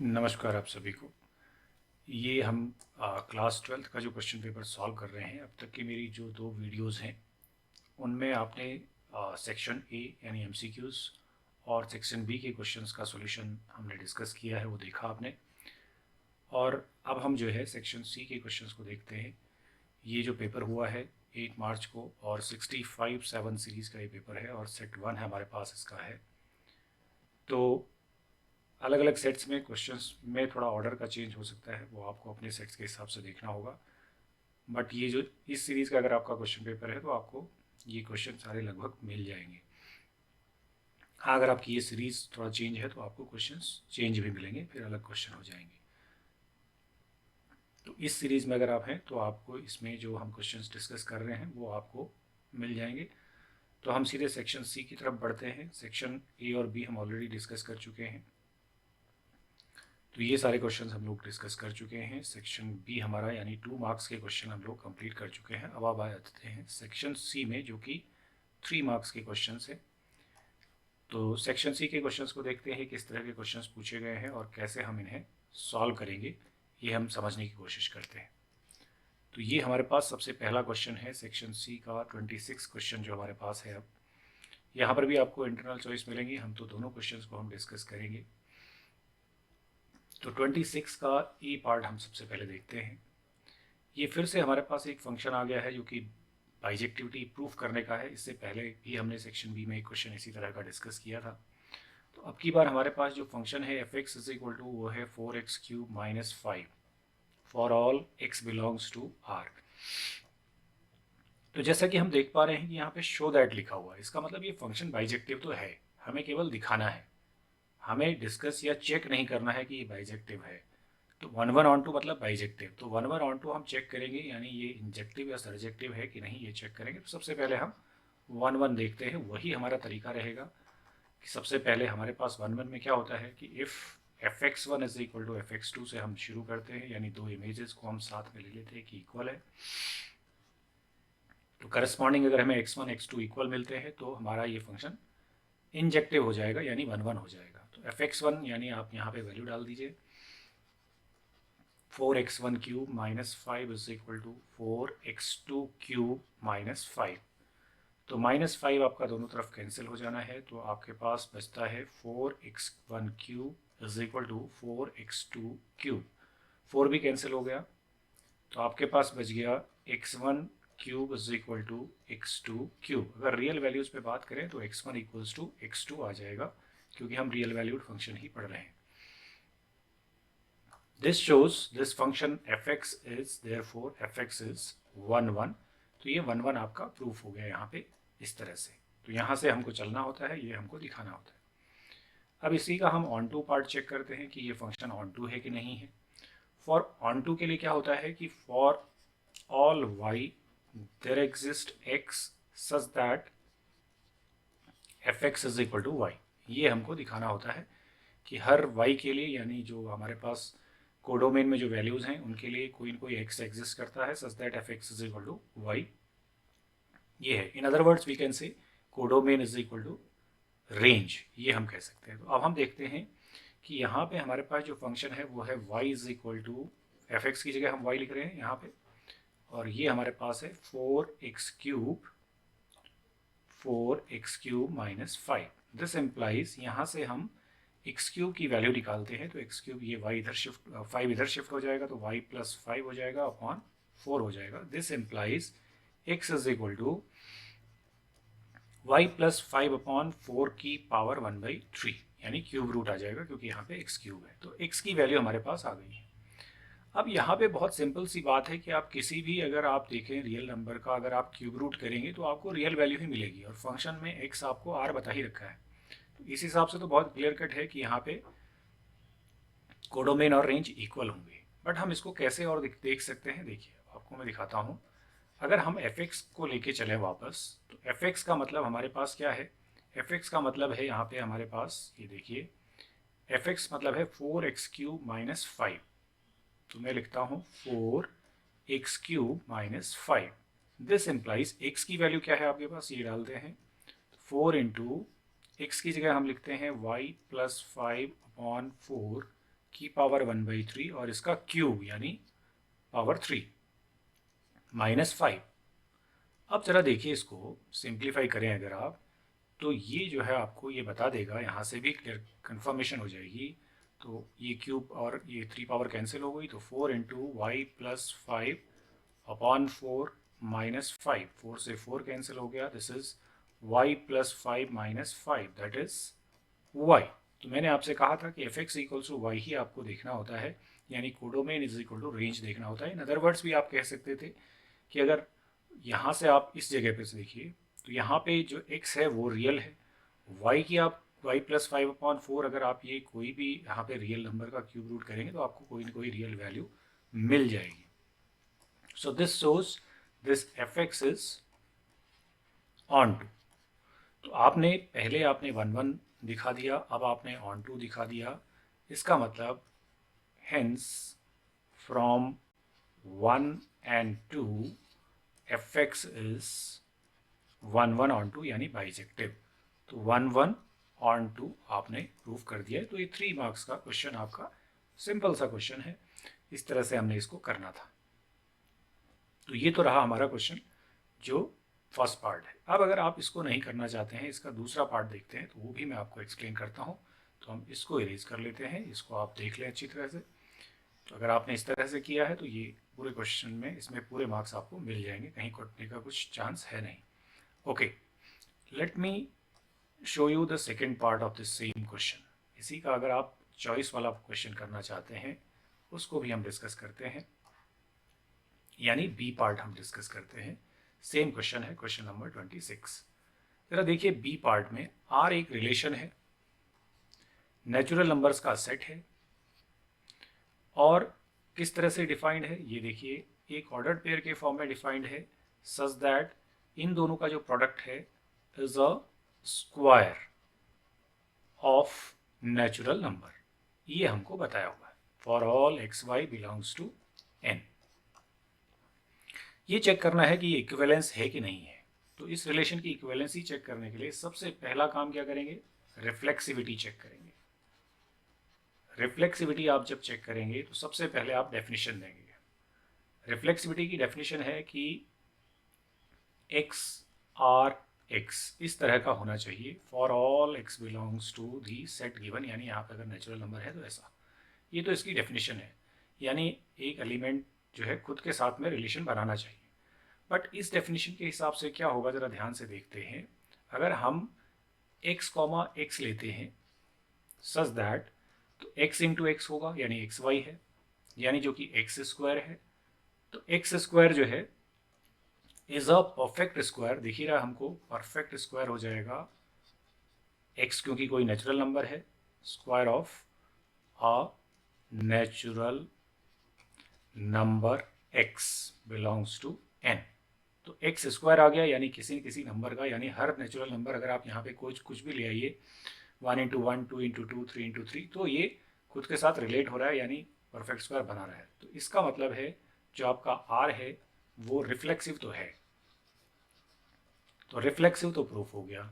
नमस्कार आप सभी को। ये हम क्लास 12th का जो क्वेश्चन पेपर सॉल्व कर रहे हैं। अब तक की मेरी जो 2 वीडियोस हैं उनमें आपने सेक्शन ए यानी एमसीक्यूज़ और सेक्शन बी के क्वेश्चंस का सॉल्यूशन हमने डिस्कस किया है, वो देखा आपने। और अब हम जो है सेक्शन सी के क्वेश्चंस को देखते हैं। ये जो पेपर हुआ है 8 मार्च को और 65-7 सीरीज़ का ये पेपर है और सेट 1 है हमारे पास इसका है। तो अलग अलग सेट्स में क्वेश्चंस में थोड़ा ऑर्डर का चेंज हो सकता है, वो आपको अपने सेट्स के हिसाब से देखना होगा। बट ये जो इस सीरीज़ का अगर आपका क्वेश्चन पेपर है तो आपको ये क्वेश्चन सारे लगभग मिल जाएंगे। हाँ, अगर आपकी ये सीरीज़ थोड़ा चेंज है तो आपको क्वेश्चंस चेंज भी मिलेंगे, फिर अलग क्वेश्चन हो जाएंगे। तो इस सीरीज़ में अगर आप हैं तो आपको इसमें जो हम क्वेश्चंस डिस्कस कर रहे हैं वो आपको मिल जाएंगे। तो हम सीधे सेक्शन सी की तरफ बढ़ते हैं। सेक्शन ए और बी हम ऑलरेडी डिस्कस कर चुके हैं, तो ये सारे क्वेश्चंस हम लोग डिस्कस कर चुके हैं। सेक्शन बी हमारा यानी 2 मार्क्स के क्वेश्चन हम लोग कंप्लीट कर चुके हैं। अब आ जाते हैं सेक्शन सी में, जो कि 3 मार्क्स के क्वेश्चंस हैं। तो सेक्शन सी के क्वेश्चंस को देखते हैं, किस तरह के क्वेश्चंस पूछे गए हैं और कैसे हम इन्हें सॉल्व करेंगे, ये हम समझने की कोशिश करते हैं। तो ये हमारे पास सबसे पहला क्वेश्चन है सेक्शन सी का 26 क्वेश्चन जो हमारे पास है। अब यहाँ पर भी आपको इंटरनल चॉइस मिलेंगी, हम तो दोनों क्वेश्चंस को हम डिस्कस करेंगे। तो 26 का ई पार्ट हम सबसे पहले देखते हैं। ये फिर से हमारे पास एक फंक्शन आ गया है जो कि बाइजेक्टिविटी प्रूफ करने का है। इससे पहले भी हमने सेक्शन बी में एक क्वेश्चन इसी तरह का डिस्कस किया था। तो अब की बार हमारे पास जो फंक्शन है F X is equal to वो है 4x³ minus 5 for all x belongs to R. तो जैसा कि हम देख पा रहे हैं कि यहाँ पे शो दैट लिखा हुआ है, इसका मतलब ये फंक्शन बाइजेक्टिव तो है, हमें केवल दिखाना है, हमें डिस्कस या चेक नहीं करना है कि ये बाइजेक्टिव है। तो 1 ऑन टू मतलब बाइजेक्टिव, तो 1 ऑन टू हम चेक करेंगे, यानी ये इंजेक्टिव या सरजेक्टिव है कि नहीं ये चेक करेंगे। तो सबसे पहले हम 1 देखते हैं, वही हमारा तरीका रहेगा कि सबसे पहले हमारे पास 1 में क्या होता है कि if fx1 is equal to fx2 से हम शुरू करते हैं, यानी 2 इमेजेस को हम साथ में ले लेते हैं कि इक्वल है। तो करस्पॉन्डिंग अगर हमें x1 x2 इक्वल मिलते हैं तो हमारा ये फंक्शन इंजेक्टिव हो जाएगा, यानी 1 हो जाएगा। तो fx1 यानी आप यहाँ पे वैल्यू डाल दीजिए, 4x1³ minus 5 is equal to 4x2³ minus 5। तो -5 आपका दोनों तरफ कैंसिल हो जाना है, तो आपके पास बचता है 4x1³ is equal to 4x2³। 4 भी कैंसिल हो गया, तो आपके पास बच गया x1³ is equal to x2³। अगर रियल वैल्यूज़ पे बात करें तो x1 इक्वल्स टू x2 आ जाएगा, क्योंकि हम रियल वैल्यूड फंक्शन ही पढ़ रहे हैं। This shows this function fx is therefore fx is 1 तो ये 1 आपका प्रूफ हो गया यहाँ पे इस तरह से। तो यहाँ से हमको चलना होता है, ये हमको दिखाना होता है। अब इसी का हम ऑन टू पार्ट चेक करते हैं कि ये फंक्शन ऑन टू है कि नहीं है। फॉर ऑन टू के लिए क्या होता है कि for all y there exist x such that fx is equal to y। ये हमको दिखाना होता है कि हर y के लिए, यानी जो हमारे पास कोडोमेन में जो वैल्यूज़ हैं उनके लिए कोई ना कोई x एग्जिस्ट करता है such that fx is equal to y। ये है, in other words we can say codomain is equal to range, ये हम कह सकते हैं। तो अब हम देखते हैं कि यहाँ पे हमारे पास जो फंक्शन है वो है y is equal to fx की जगह हम y लिख रहे हैं यहाँ पे, और ये हमारे पास है 4x³ माइनस 5। दिस इम्प्लाइज यहाँ से हम x³ की वैल्यू निकालते हैं, तो x³ ये y इधर शिफ्ट 5 इधर शिफ्ट हो जाएगा, तो y प्लस 5 हो जाएगा अपॉन 4 हो जाएगा। This implies x is equal to y plus 5 upon 4 की पावर 1/3, यानी क्यूब रूट आ जाएगा, क्योंकि यहाँ पे x³ है। तो x की वैल्यू हमारे पास आ गई है। अब यहाँ पे बहुत सिंपल सी बात है कि आप किसी भी, अगर आप देखें रियल नंबर का, अगर आप क्यूब रूट करेंगे तो आपको रियल वैल्यू ही मिलेगी, और फंक्शन में x आपको r बता ही रखा है। तो इस हिसाब से तो बहुत क्लियर कट है कि यहाँ पे कोडोमेन और रेंज इक्वल होंगे। बट हम इसको कैसे और देख सकते हैं, देखिए आपको मैं दिखाता हूँ। अगर हम fx को लेके चले वापस, तो fx का मतलब हमारे पास क्या है, fx का मतलब है यहाँ पे हमारे पास, ये देखिए fx मतलब है 4x³ माइनस 5। तो मैं लिखता हूँ 4x³ minus 5। This implies x की वैल्यू क्या है आपके पास, ये डालते हैं 4 इंटू x की जगह हम लिखते हैं y प्लस 5 अपॉन 4 की पावर 1/3 और इसका क्यूब यानी पावर 3 -5। अब जरा देखिए, इसको सिंप्लीफाई करें अगर आप, तो ये जो है आपको ये बता देगा, यहाँ से भी क्लियर कन्फर्मेशन हो जाएगी। तो ये क्यूब और ये 3 पावर कैंसिल हो गई, तो 4 इंटू वाई प्लस 5 अपॉन 4 -5, 4 से 4 कैंसिल हो गया, this is y plus 5 -5, that is y। तो मैंने आपसे कहा था कि F X equals to Y ही आपको देखना होता है, यानी codomain is equal to range देखना होता है। इन अदर वर्ड्स भी आप कह सकते थे कि अगर यहाँ से आप इस जगह पे से देखिए, तो यहाँ पे जो x है वो रियल है, y की आप y प्लस 5/4 अगर आप ये कोई भी यहाँ पे रियल नंबर का क्यूब रूट करेंगे तो आपको कोई ना कोई रियल वैल्यू मिल जाएगी। So this shows this fx is on2। तो आपने पहले आपने 1 दिखा दिया, अब आपने on2 दिखा दिया। इसका मतलब hence from 1 and 2 fx is 1 on2 यानी बाइजेक्टिव। तो 1 on2 आपने प्रूव कर दिया है। तो ये 3 मार्क्स का क्वेश्चन आपका सिंपल सा क्वेश्चन है, इस तरह से हमने इसको करना था। तो ये तो रहा हमारा क्वेश्चन जो फर्स्ट पार्ट है। अब अगर आप इसको नहीं करना चाहते हैं, इसका दूसरा पार्ट देखते हैं, तो वो भी मैं आपको एक्सप्लेन करता हूँ। तो हम इसको इरेज कर लेते हैं, इसको आप देख लें अच्छी तरह से। तो अगर आपने इस तरह से किया है तो ये पूरे क्वेश्चन में इसमें पूरे मार्क्स आपको मिल जाएंगे, कहीं कटने का कुछ चांस है नहीं। Okay, let me show you the second part of this same question. इसी का अगर आप चॉइस वाला क्वेश्चन करना चाहते हैं उसको भी हम डिस्कस करते हैं, यानी बी पार्ट हम डिस्कस करते हैं। सेम क्वेश्चन है, क्वेश्चन नंबर 26। जरा देखिए, बी पार्ट में आर एक रिलेशन है, नेचुरल नंबर्स का सेट है, और किस तरह से डिफाइंड है ये देखिए, एक ऑर्डर्ड पेयर के फॉर्म में डिफाइंड है, सच दैट इन दोनों का जो प्रोडक्ट है is a square of natural number. ये हमको बताया हुआ है, for all X Y belongs to N. ये चेक करना है कि ये इक्विवेलेंस है कि नहीं है। तो इस रिलेशन की इक्विवेलेंसी चेक करने के लिए सबसे पहला काम क्या करेंगे, रिफ्लेक्सिविटी चेक करेंगे। रिफ्लेक्सिविटी आप जब चेक करेंगे तो सबसे पहले आप डेफिनेशन देंगे। रिफ्लेक्सिविटी की डेफिनेशन है कि एक्स आर एक्स इस तरह का होना चाहिए, for all X belongs to the set given, यानी यहाँ पे अगर नेचुरल नंबर है तो ऐसा। ये तो इसकी डेफिनेशन है, यानी एक एलिमेंट जो है खुद के साथ में रिलेशन बनाना चाहिए। बट इस डेफिनेशन के हिसाब से क्या होगा, ज़रा ध्यान से देखते हैं। अगर हम x, x लेते हैं सच दैट, तो x इंटू एक्स होगा यानी एक्स वाई है, यानी जो कि एक्स स्क्वायर है। तो एक्स स्क्वायर जो है इज अ परफेक्ट स्क्वायर, दिख ही रहा हमको, परफेक्ट स्क्वायर हो जाएगा x, क्योंकि कोई नेचुरल नंबर है, square of a natural number x belongs to n। तो एक्स स्क्वायर आ गया, यानी किसी न किसी नंबर का, यानी हर नेचुरल नंबर अगर आप यहाँ पे कुछ भी ले आइए, 1 इंटू 1, 2 इंटू 2, 3 इंटू 3, तो ये खुद के साथ रिलेट हो रहा है, यानी परफेक्ट स्क्वायर बना रहा है। तो इसका मतलब है जो आपका आर है वो रिफ्लेक्सिव तो है, तो रिफ्लेक्सिव तो प्रूफ हो गया।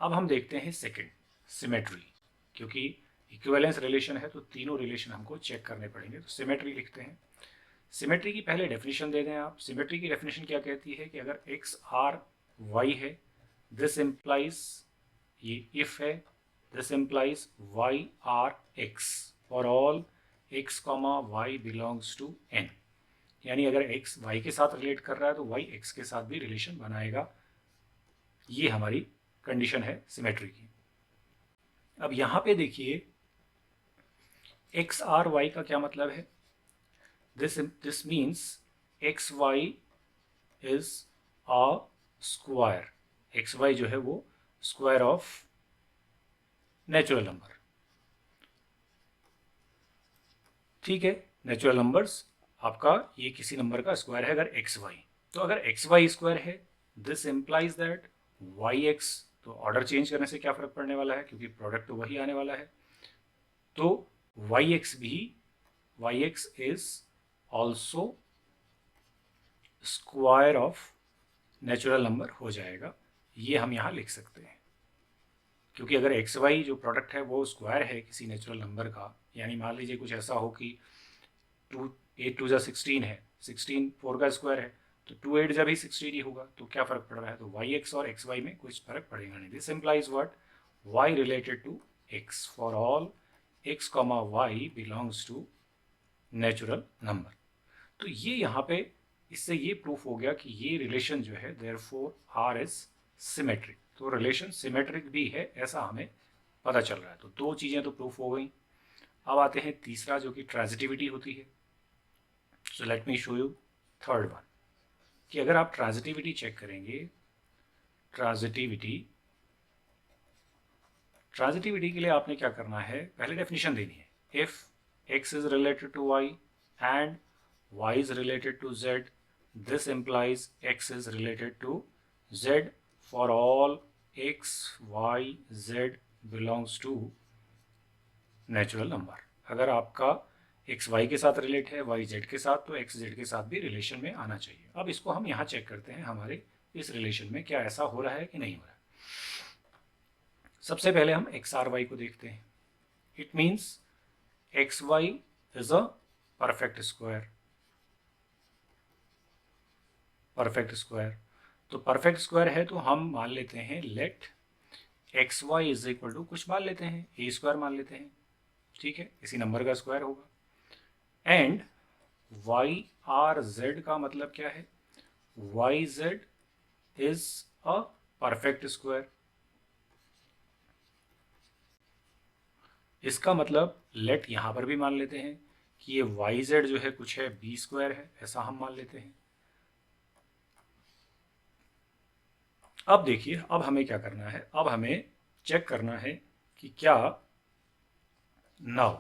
अब हम देखते हैं सेकेंड, सिमेट्री। क्योंकि इक्विवेलेंस रिलेशन है तो तीनों रिलेशन हमको चेक करने पड़ेंगे, तो सिमेट्री लिखते हैं। सिमेट्री की पहले डेफिनेशन दे दें आप। सिमेट्री की डेफिनेशन क्या कहती है कि अगर एक्स आर वाई है, दिस इम्प्लाइज, ये इफ है, this implies Y R X for all X comma Y belongs to N. यानी अगर एक्स वाई के साथ रिलेट कर रहा है तो वाई एक्स के साथ भी रिलेशन बनाएगा। ये हमारी कंडीशन है सिमेट्री की। अब यहाँ पे देखिए, एक्स आर वाई का क्या मतलब है, this means xy is a square। xy जो है वो स्क्वायर ऑफ नेचुरल नंबर, ठीक है। नेचुरल नंबर्स आपका ये किसी नंबर का स्क्वायर है अगर xy। तो अगर xy स्क्वायर है, दिस इम्प्लाइज दैट yx, तो ऑर्डर चेंज करने से क्या फर्क पड़ने वाला है, क्योंकि प्रोडक्ट तो वही आने वाला है। तो yx भी, yx is also square of natural number हो जाएगा, ये हम यहाँ लिख सकते हैं। क्योंकि अगर एक्स वाई जो प्रोडक्ट है वो स्क्वायर है किसी नेचुरल नंबर का, यानी मान लीजिए कुछ ऐसा हो कि 8 2 16 है, 16 4 का स्क्वायर है, तो 2 8 जब ही 16 ही होगा, तो क्या फ़र्क पड़ रहा है, तो वाई एक्स और एक्स वाई में कुछ फ़र्क पड़ेगा नहीं। This implies what, Y related to X for all X comma Y belongs to natural number. तो ये यहाँ पे इससे ये प्रूफ हो गया कि ये रिलेशन जो है देयरफॉर आर इज सिमेट्रिक, तो रिलेशन सिमेट्रिक भी है ऐसा हमें पता चल रहा है। तो दो चीज़ें तो प्रूफ हो गई। अब आते हैं तीसरा जो कि ट्रांजिटिविटी होती है। So let me show you third one, कि अगर आप ट्रांजिटिविटी चेक करेंगे, ट्रांजिटिविटी के लिए आपने क्या करना है, पहले डेफिनेशन देनी है। If X is related to Y and y is related to z, this implies x is related to z for all x, y, z belongs to natural number। अगर आपका x y के साथ relate है, y z के साथ, तो x z के साथ भी रिलेशन में आना चाहिए। अब इसको हम यहाँ चेक करते हैं हमारे इस रिलेशन में क्या ऐसा हो रहा है कि नहीं हो रहा है। सबसे पहले हम x r y को देखते हैं। It means X Y is a perfect square, perfect square. तो परफेक्ट स्क्वायर है तो हम मान लेते हैं let X Y is equal to कुछ मान लेते हैं, ए स्क्वायर मान लेते हैं, ठीक है, इसी नंबर का स्क्वायर होगा। एंड वाई आर जेड का मतलब क्या है, Y Z is a perfect square. इसका मतलब लेट यहां पर भी मान लेते हैं कि ये वाई जेड जो है कुछ है बी स्क्वायर है, ऐसा हम मान लेते हैं। अब देखिए, अब हमें क्या करना है, अब हमें चेक करना है कि क्या नाउ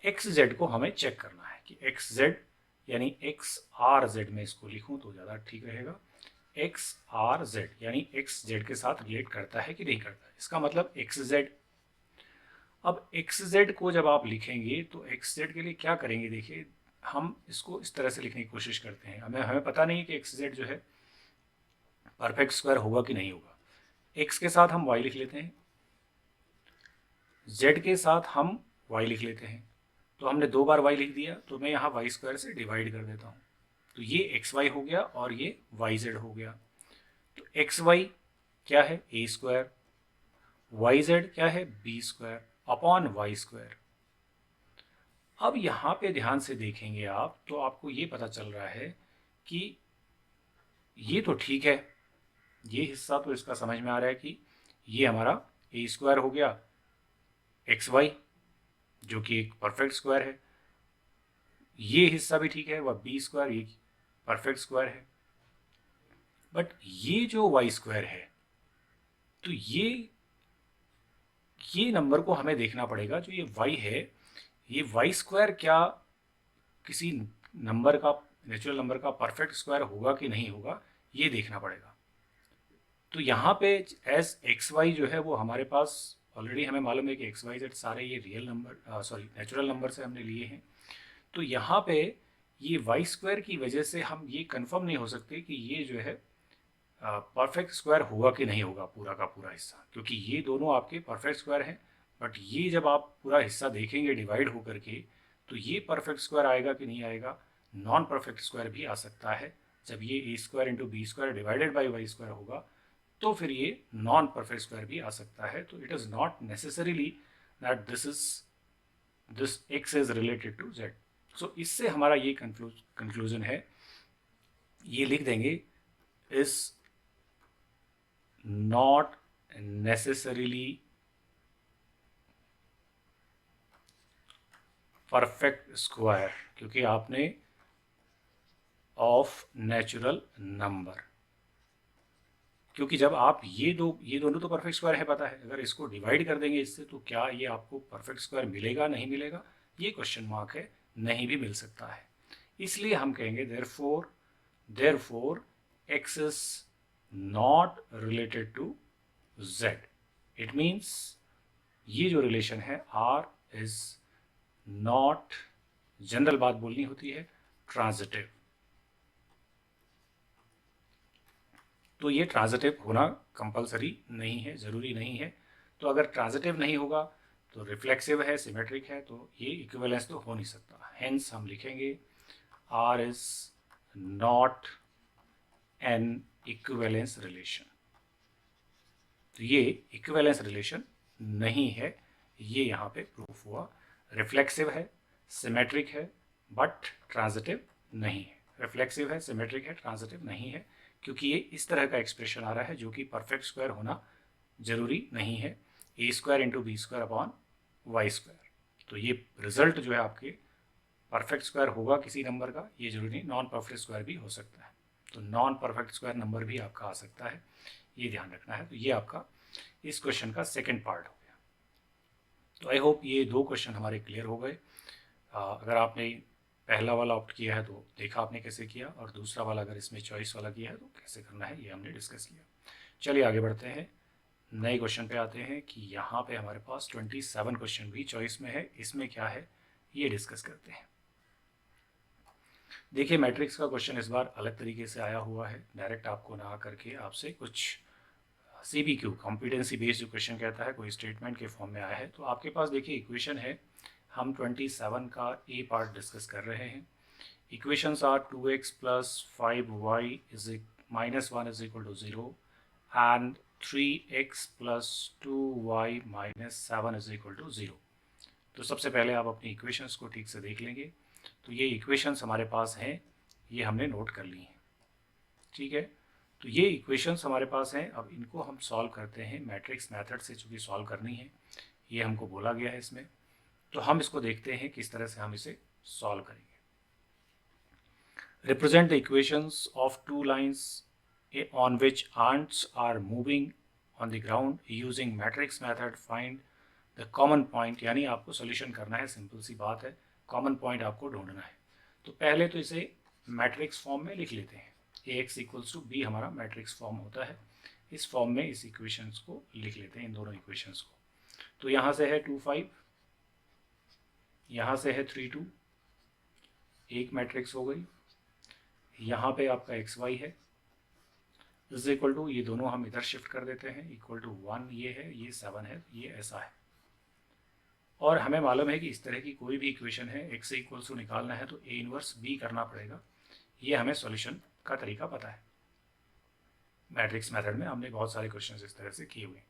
एक्स जेड को हमें चेक करना है कि एक्स जेड यानी एक्स आर जेड में इसको लिखूं तो ज़्यादा ठीक रहेगा। एक्स आर जेड यानी एक्स जेड के साथ रिलेट करता है कि नहीं करता, इसका मतलब एक्स जेड। अब एक्स जेड को जब आप लिखेंगे तो एक्स जेड के लिए क्या करेंगे, देखिए हम इसको इस तरह से लिखने की कोशिश करते हैं। हमें पता नहीं है कि एक्स जेड जो है परफेक्ट स्क्वायर होगा कि नहीं होगा। एक्स के साथ हम वाई लिख लेते हैं, जेड के साथ हम वाई लिख लेते हैं। तो हमने दो बार वाई लिख दिया, तो मैं यहाँ वाई स्क्वायर से डिवाइड कर देता हूँ, तो ये एक्स वाई हो गया और ये वाई जेड हो गया। तो एक्स वाई क्या है, ए स्क्वायर, वाई जेड क्या है, B square upon Y square. अब यहाँ पे ध्यान से देखेंगे आप तो आपको ये पता चल रहा है कि ये तो ठीक है, ये हिस्सा तो इसका समझ में आ रहा है कि ये हमारा ए स्क्वायर हो गया एक्स वाई जो कि एक परफेक्ट स्क्वायर है, ये हिस्सा भी ठीक है, वह बी स्क्वायर ये परफेक्ट स्क्वायर है। बट ये जो वाई स्क्वायर है, तो ये नंबर को हमें देखना पड़ेगा। जो ये वाई है, ये वाई स्क्वायर क्या किसी नंबर का, नेचुरल नंबर का परफेक्ट स्क्वायर होगा कि नहीं होगा, ये देखना पड़ेगा। तो यहाँ पे एज एक्स वाई जो है वो हमारे पास ऑलरेडी हमें मालूम है कि एक्स वाई जेड सारे ये real number sorry natural number से हमने लिए हैं। तो यहाँ पे ये वाई स्क्वायर की वजह से हम ये कंफर्म नहीं हो सकते कि ये जो है परफेक्ट स्क्वायर होगा कि नहीं होगा पूरा का पूरा हिस्सा, क्योंकि ये दोनों आपके परफेक्ट स्क्वायर हैं। बट ये जब आप पूरा हिस्सा देखेंगे डिवाइड होकर के, तो ये परफेक्ट स्क्वायर आएगा कि नहीं आएगा, नॉन परफेक्ट स्क्वायर भी आ सकता है। जब ये A square into B square divided by Y square होगा तो फिर ये नॉन परफेक्ट स्क्वायर भी आ सकता है। तो it is not necessarily that this X is related to Z. So इससे हमारा ये कंक्लूजन है, ये लिख देंगे, is not necessarily perfect square, क्योंकि आपने ऑफ नेचुरल नंबर, क्योंकि जब आप ये दोनों तो परफेक्ट स्क्वायर है पता है, अगर इसको डिवाइड कर देंगे इससे तो क्या ये आपको परफेक्ट स्क्वायर मिलेगा नहीं मिलेगा, ये क्वेश्चन मार्क है, नहीं भी मिल सकता है। इसलिए हम कहेंगे therefore X is not related to Z. It means ये जो रिलेशन है आर इज नॉट, जनरल बात बोलनी होती है, ट्रांजिटिव। तो ये ट्रांजिटिव होना कंपलसरी नहीं है, ज़रूरी नहीं है। तो अगर ट्रांजिटिव नहीं होगा तो रिफ्लेक्सिव है, सिमेट्रिक है, तो ये इक्विवेलेंस तो हो नहीं सकता। हेंस हम लिखेंगे R is not an equivalence relation. तो ये इक्विवेलेंस रिलेशन नहीं है, ये यहाँ पे प्रूफ हुआ। रिफ्लेक्सिव है, सिमेट्रिक है, बट ट्रांजिटिव नहीं है। रिफ्लेक्सिव है, सिमेट्रिक है, ट्रांजिटिव नहीं है, क्योंकि ये इस तरह का एक्सप्रेशन आ रहा है जो कि परफेक्ट स्क्वायर होना जरूरी नहीं है। A square into B square upon Y square. तो ये रिजल्ट जो है आपके परफेक्ट स्क्वायर होगा किसी नंबर का, ये जरूरी नहीं, नॉन परफेक्ट स्क्वायर भी हो सकता है। तो नॉन परफेक्ट स्क्वायर नंबर भी आपका आ सकता है, ये ध्यान रखना है। तो ये आपका इस क्वेश्चन का सेकंड पार्ट हो गया। तो आई होप ये दो क्वेश्चन हमारे क्लियर हो गए। अगर आपने पहला वाला ऑप्ट किया है तो देखा आपने कैसे किया, और दूसरा वाला अगर इसमें चॉइस वाला किया है तो कैसे करना है, ये हमने डिस्कस किया। चलिए आगे बढ़ते हैं, नए क्वेश्चन पे आते हैं कि यहाँ पे हमारे पास 27 क्वेश्चन भी चॉइस में है। इसमें क्या है ये डिस्कस करते हैं। देखिए मैट्रिक्स का क्वेश्चन इस बार अलग तरीके से आया हुआ है, डायरेक्ट आपको ना करके आपसे कुछ CBQ कॉम्पिटेंसी बेस्ड जो क्वेश्चन कहता है, कोई स्टेटमेंट के फॉर्म में आया है। तो आपके पास देखिए इक्वेशन है, हम 27 का ए पार्ट डिस्कस कर रहे हैं। Equations are 2x + 5y - 1 = 0 and 3x + 2y - 7 = 0। तो सबसे पहले आप अपनी इक्वेशंस को ठीक से देख लेंगे। तो ये इक्वेशंस हमारे पास हैं, ये हमने नोट कर ली हैं, ठीक है। तो ये इक्वेशंस हमारे पास हैं, अब इनको हम सॉल्व करते हैं मैट्रिक्स मेथड से, चूँकि सॉल्व करनी है ये हमको बोला गया है इसमें। तो हम इसको देखते हैं किस तरह से हम इसे सॉल्व करेंगे। Represent the equations of two lines on which ants are moving on the ground using matrix method, find the common point। यानी आपको सॉल्यूशन करना है, सिंपल सी बात है, कॉमन पॉइंट आपको ढूंढना है। तो पहले तो इसे मैट्रिक्स फॉर्म में लिख लेते हैं। Ax = b हमारा मैट्रिक्स फॉर्म होता है, इस फॉर्म में इस इक्वेशंस को लिख लेते हैं, इन दोनों इक्वेशंस को। तो यहाँ से है 2 5, यहाँ से है 3 2, एक मैट्रिक्स हो गई। यहाँ पे आपका xy है, = ये दोनों हम इधर शिफ्ट कर देते हैं, =1 ये है, ये 7 है, ये ऐसा है। और हमें मालूम है कि इस तरह की कोई भी इक्वेशन है, x = निकालना है तो A 1 b करना पड़ेगा। ये हमें सॉल्यूशन का तरीका पता है, मैट्रिक्स मेथड में हमने बहुत सारे क्वेश्चन इस तरह से किए हुए।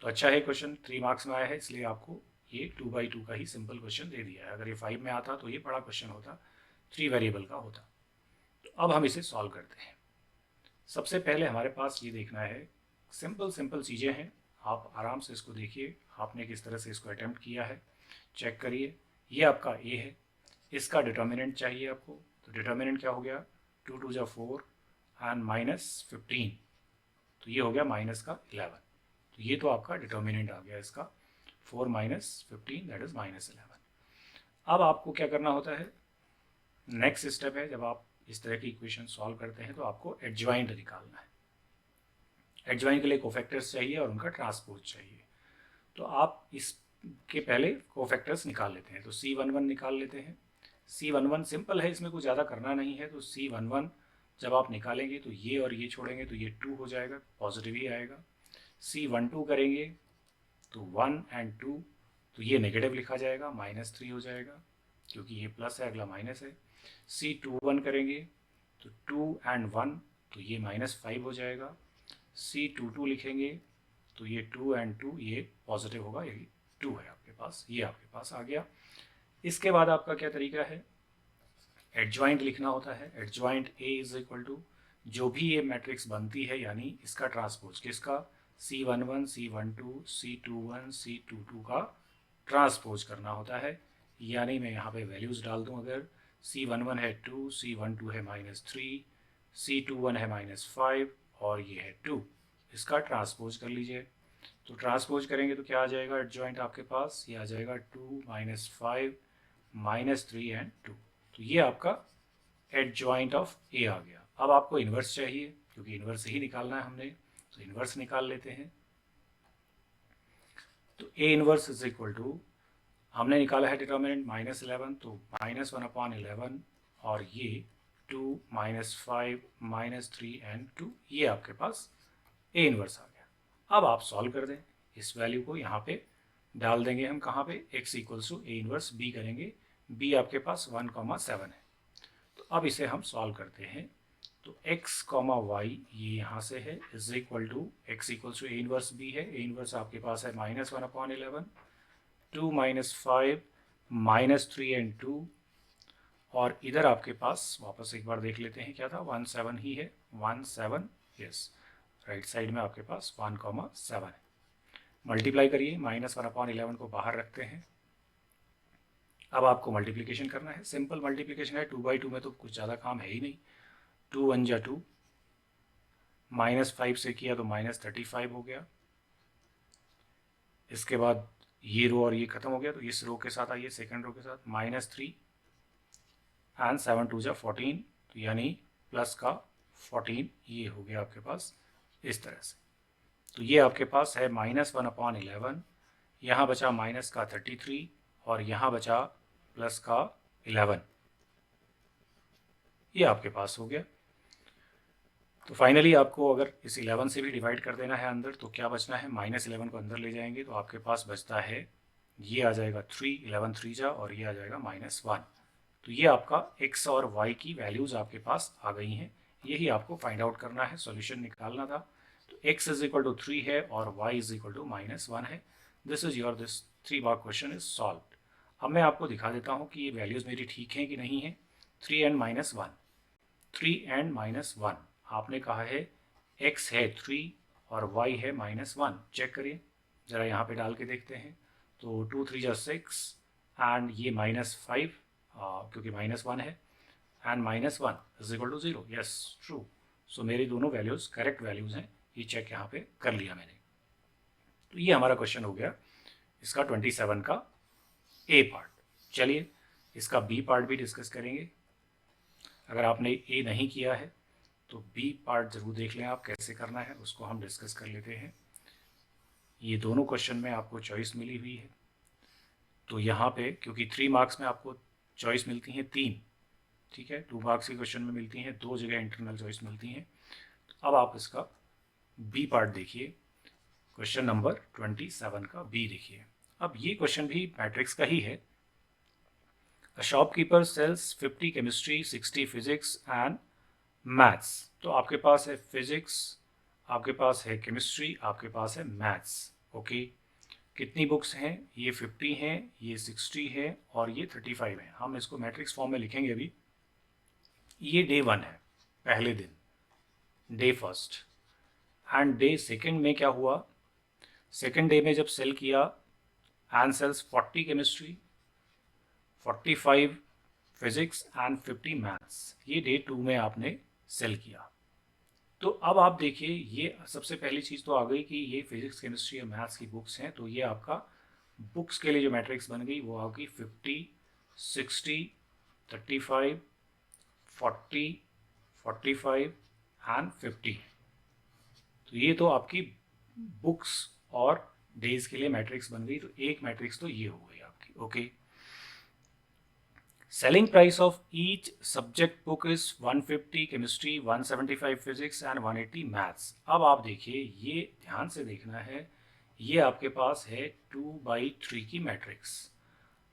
तो अच्छा है, क्वेश्चन 3 मार्क्स में आया है, इसलिए आपको ये 2/2 का ही सिंपल क्वेश्चन दे दिया है। अगर ये 5 में आता तो ये बड़ा क्वेश्चन होता, 3 वेरिएबल का होता। तो अब हम इसे सॉल्व करते हैं। सबसे पहले हमारे पास ये देखना है, सिंपल चीज़ें हैं, आप आराम से इसको देखिए, आपने किस तरह से इसको अटेम्प्ट किया है, चेक करिए। ये आपका ए है, इसका डिटर्मिनेंट चाहिए आपको। तो डिटर्मिनेंट क्या हो गया, 2 2 = 4 एंड -15, तो ये हो गया -11। तो ये तो आपका डिटर्मिनेंट आ गया इसका, 4 - 15 दैट इज -11। अब आपको क्या करना होता है, नेक्स्ट स्टेप है, जब आप इस तरह की इक्वेशन सॉल्व करते हैं तो आपको एडजॉइंट निकालना है। एडजॉइंट के लिए कोफैक्टर्स चाहिए और उनका ट्रांसपोज चाहिए। तो आप इसके पहले कोफैक्टर्स निकाल लेते हैं। तो C11 निकाल लेते हैं। C11 सिंपल है, इसमें कुछ ज़्यादा करना नहीं है। तो C11 जब आप निकालेंगे तो ये और ये छोड़ेंगे तो ये 2 हो जाएगा, पॉजिटिव ही आएगा। C12 करेंगे तो 1 और 2, तो ये नेगेटिव लिखा जाएगा, -3 हो जाएगा, क्योंकि ये प्लस है, अगला माइनस है। C21 करेंगे तो 2 और 1, तो ये -5 हो जाएगा। C22 लिखेंगे तो ये 2 और 2, ये पॉजिटिव होगा, यही 2 है आपके पास, ये आपके पास आ गया। इसके बाद आपका क्या तरीका है, एडजॉइंट लिखना होता है। एडजॉइंट A = जो भी ये मैट्रिक्स बनती है, यानी इसका ट्रांसपोज, किसका, C11 C12 C21 C22 का ट्रांसपोज करना होता है। यानी मैं यहाँ पे वैल्यूज़ डाल दूँ, अगर C11 है 2, C12 है -3, C21 है -5 और ये है 2, इसका ट्रांसपोज कर लीजिए। तो ट्रांसपोज करेंगे तो क्या आ जाएगा एडजॉइंट आपके पास, ये आ जाएगा 2 -5 -3 और 2। तो ये आपका एडजॉइंट ऑफ A आ गया। अब आपको इन्वर्स चाहिए, क्योंकि इन्वर्स ही निकालना है हमने, तो इन्वर्स निकाल लेते हैं। तो A 1 = हमने निकाला है डिटर्मिनेंट -11, तो -1/11 और ये 2 -5 -3 एंड 2, ये आपके पास ए इनवर्स आ गया। अब आप सॉल्व कर दें, इस वैल्यू को यहाँ पे डाल देंगे हम, कहाँ पे, x equals to A inverse B करेंगे, b आपके पास 1,7 है। तो अब इसे हम सॉल्व करते हैं, तो x, y ये यहाँ से है, is equal to x equals to A inverse b है, ए इनवर्स आपके पास है -1/11, 2 -5 -3 एंड 2, और इधर आपके पास वापस एक बार देख लेते हैं क्या था, 1,7 ही है, 1,7, यस, राइट साइड में आपके पास 1,7 है। मल्टीप्लाई करिए, -1/11 को बाहर रखते हैं। अब आपको मल्टीप्लिकेशन करना है, सिंपल मल्टीप्लिकेशन है, 2/2 में तो कुछ ज़्यादा काम है ही नहीं, 2 1 जा 2, -5 से किया तो -35 हो गया। इसके बाद ये रो और ये खत्म हो गया, तो इस रो के साथ आइए, सेकंड रो के साथ, -3 एंड 7 2 जा 14, तो यानी प्लस का 14, ये हो गया आपके पास इस तरह से। तो ये आपके पास है -1/11, यहाँ बचा माइनस का 33 और यहाँ बचा प्लस का 11, ये आपके पास हो गया। तो फाइनली आपको अगर इस 11 से भी डिवाइड कर देना है अंदर, तो क्या बचना है, -11 को अंदर ले जाएंगे तो आपके पास बचता है, ये आ जाएगा 3, 11 3 जा, और ये आ जाएगा -1। तो ये आपका x और y की वैल्यूज़ आपके पास आ गई हैं, यही आपको फाइंड आउट करना है, सॉल्यूशन निकालना था। तो x इज इक्वल टू 3 है और y इज इक्वल टू -1 है। This 3 mark question is solve. अब मैं आपको दिखा देता हूँ कि ये वैल्यूज़ मेरी ठीक हैं कि नहीं है। 3 and -1, 3 and -1, आपने कहा है x है 3 और y है -1, चेक करिए ज़रा, यहाँ पे डाल के देखते हैं। तो 2 3 जा 6 एंड ये -5, क्योंकि -1 है, and -1 is equal to 0, yes true. So मेरी दोनों वैल्यूज़ करेक्ट वैल्यूज़ हैं, ये चेक यहाँ पे कर लिया मैंने। तो ये हमारा क्वेश्चन हो गया इसका 27 का ए पार्ट। चलिए इसका बी पार्ट भी डिस्कस करेंगे। अगर आपने ए नहीं किया है तो बी पार्ट ज़रूर देख लें आप, कैसे करना है उसको हम डिस्कस कर लेते हैं। ये दोनों क्वेश्चन में आपको चॉइस मिली हुई है, तो यहाँ पे क्योंकि 3 मार्क्स में आपको चॉइस मिलती हैं 3, ठीक है, 2 मार्क्स के क्वेश्चन में मिलती हैं 2 जगह इंटरनल चॉइस मिलती हैं। अब आप इसका बी पार्ट देखिए, क्वेश्चन नंबर 27 का बी देखिए। अब ये क्वेश्चन भी मैट्रिक्स का ही है। A shopkeeper sells 50 chemistry, 60 physics and maths. तो आपके पास है फिजिक्स, आपके पास है केमिस्ट्री, आपके पास है मैथ्स, ओके। कितनी बुक्स हैं, ये 50 हैं, ये 60 है और ये 35 है। हम इसको मैट्रिक्स फॉर्म में लिखेंगे अभी। ये डे 1 है, पहले दिन, day first, and day second में क्या हुआ, सेकेंड डे में जब सेल किया, and sells 40 chemistry, 45 physics and 50 maths, ये डे 2 में आपने सेल किया। तो अब आप देखिए, ये सबसे पहली चीज़ तो आ गई कि ये फिजिक्स केमिस्ट्री और मैथ्स की बुक्स हैं, तो ये आपका बुक्स के लिए जो मैट्रिक्स बन गई वो आ गई 50, 60, 35, 40, 45 एंड 50। तो ये तो आपकी बुक्स और डेज के लिए मैट्रिक्स बन गई। तो एक मैट्रिक्स तो ये हो गई आपकी, okay. Selling price of each subject book is 150 chemistry, 175 physics and 180 maths. अब आप देखिए, ये ध्यान से देखना है, ये आपके पास है 2/3 की मैट्रिक्स।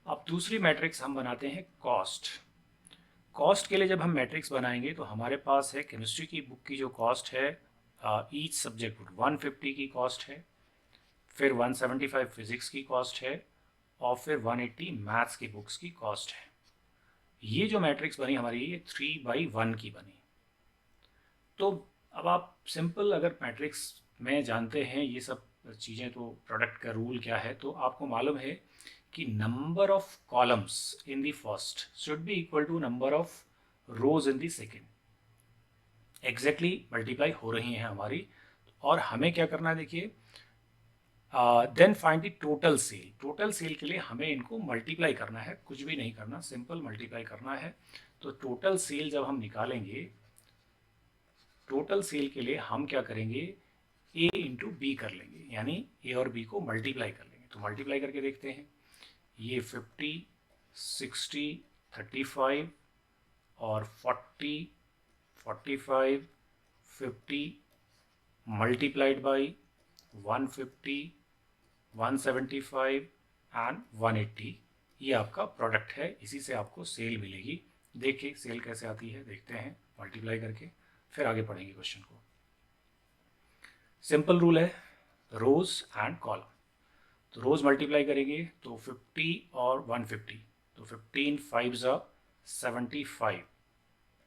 अब दूसरी मैट्रिक्स हम बनाते हैं कॉस्ट। कॉस्ट के लिए जब हम मैट्रिक्स बनाएंगे तो हमारे पास है केमिस्ट्री की बुक की जो कॉस्ट है, ईच सब्जेक्ट बुक 150 की कॉस्ट है, फिर 175 फिजिक्स की कॉस्ट है और फिर 180 मैथ्स की बुक्स की कॉस्ट है। ये जो मैट्रिक्स बनी हमारी, ये 3/1 की बनी। तो अब आप सिंपल अगर मैट्रिक्स में जानते हैं ये सब चीज़ें, तो प्रोडक्ट का रूल क्या है, तो आपको मालूम है कि number of columns in the first should be equal to number of rows in the second. Exactly multiply हो रही हैं हमारी, और हमें क्या करना है देखिए, then find the total sale. Total sale के लिए हमें इनको मल्टीप्लाई करना है, कुछ भी नहीं करना, सिंपल मल्टीप्लाई करना है। तो टोटल सेल जब हम निकालेंगे, टोटल सेल के लिए हम क्या करेंगे, ए इंटू बी कर लेंगे, यानी ए और बी को मल्टीप्लाई कर लेंगे। तो मल्टीप्लाई करके देखते हैं, ये 50, 60, 35 और 40, 45, 50 मल्टीप्लाइड बाई 150, 175 एंड 180, ये आपका प्रोडक्ट है, इसी से आपको सेल मिलेगी। देखिए सेल कैसे आती है, देखते हैं मल्टीप्लाई करके, फिर आगे पढ़ेंगे क्वेश्चन को। सिंपल रूल है रोज एंड कॉलम। तो रोज मल्टीप्लाई करेंगे तो 50 और 150, तो 15 5 ज़ा 75,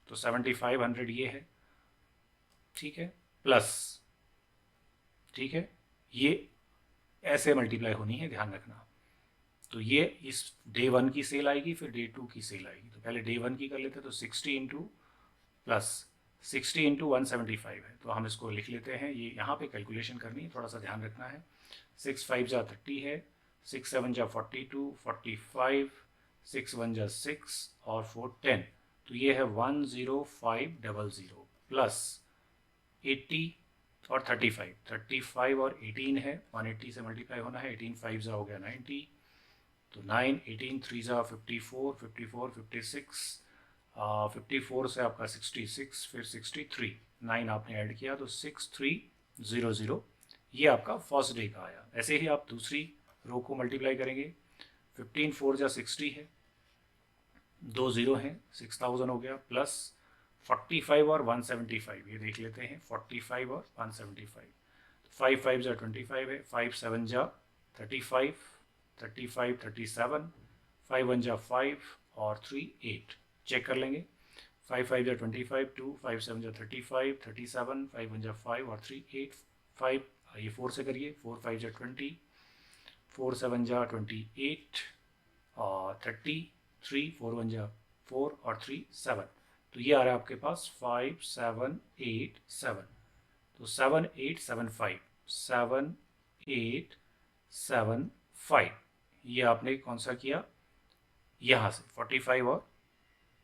तो 7500 ये है, ठीक है, प्लस, ठीक है, ये ऐसे मल्टीप्लाई होनी है, ध्यान रखना। तो ये इस डे 1 की सेल आएगी, फिर डे 2 की सेल आएगी। तो पहले डे 1 की कर लेते हैं, तो 60 इंटू प्लस 60 इंटू 175 है, तो हम इसको लिख लेते हैं। ये यहाँ पे कैलकुलेशन करनी है, थोड़ा सा ध्यान रखना है। 6 5 जा 30 है, 6 7 जा 42, 45, 6 1 जा 6 और 4 10, तो ये है 10500 प्लस 80 और 35, 35 और 18 है, 180 से मल्टीप्लाई होना है, 18 5 जा हो गया 90, तो 9, 18 3 जा 54, 54 56, 54 से आपका 66, फिर 63, 9 आपने ऐड किया तो 6300, ये आपका फर्स्ट डे का आया। ऐसे ही आप दूसरी रो को मल्टीप्लाई करेंगे, 15 4 जा 60 है, 2 0 हैं, 6000 हो गया, प्लस 45 और 175, ये देख लेते हैं, 45 और 175, 5 5 जा 25 है, 5 7 जा 35, 35 37, 5 1 जा 5 और 3 8, चेक कर लेंगे। 5 5 जा 25, 2 5 7 जा 35, 37, 5 1 जा 5 और 3 8, 5, ये 4 से करिए, 4 5 जा 20, 4 7 जा 28 और 30, 3 4 1 जा 4 और 3 7, तो ये आ रहा है आपके पास 5 7 8 7, तो 7 8 7 5, 7 8 7 5, ये आपने कौन सा किया, यहाँ से 45 और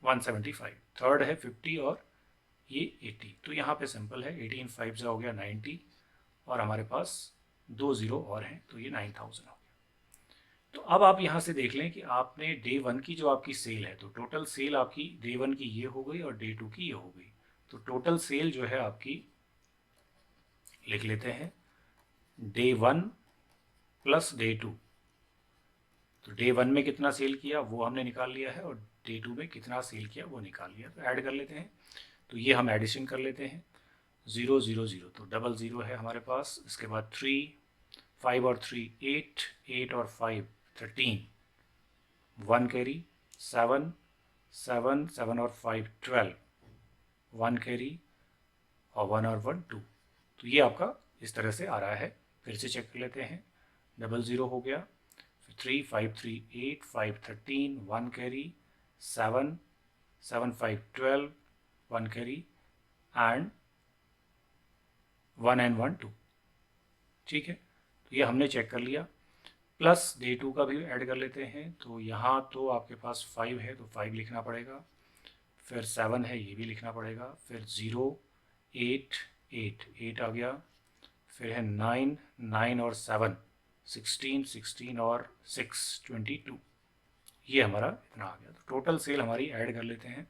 175, थर्ड है 50 और ये 80, तो यहाँ पे सिंपल है, 18 5 जा हो गया 90 और हमारे पास 2 0 और हैं, तो ये 9000 हो गया। तो अब आप यहाँ से देख लें कि आपने डे 1 की जो आपकी सेल है, तो टोटल सेल आपकी डे 1 की ये हो गई और डे 2 की ये हो गई, तो टोटल सेल जो है आपकी लिख लेते हैं डे 1 प्लस डे 2, तो डे 1 में कितना सेल किया वो हमने निकाल लिया है और डे 2 में कितना सेल किया वो निकाल लिया, तो ऐड कर लेते हैं। तो ये हम एडिशन कर लेते हैं, 0 0 0, तो डबल 0 है हमारे पास, इसके बाद 3 5 और 3 8, 8 और 5 13, 1 कैरी 7 7 7 और 5 12, 1 कैरी और 1 और 1 2, तो ये आपका इस तरह से आ रहा है। फिर से चेक कर लेते हैं, डबल 0 हो गया, 3 5 3 8, 5 13, 1 कैरी 7 7 5 12, 1 कैरी एंड 1 एंड 1 2, ठीक है, तो ये हमने चेक कर लिया। प्लस डे 2 का भी ऐड कर लेते हैं, तो यहाँ तो आपके पास 5 है तो 5 लिखना पड़ेगा, फिर 7 है ये भी लिखना पड़ेगा, फिर 0 8 8 8 आ गया, फिर है 9 9 और 7 16 16 और 6 22, ये हमारा इतना आ गया। तो टोटल सेल हमारी ऐड कर लेते हैं।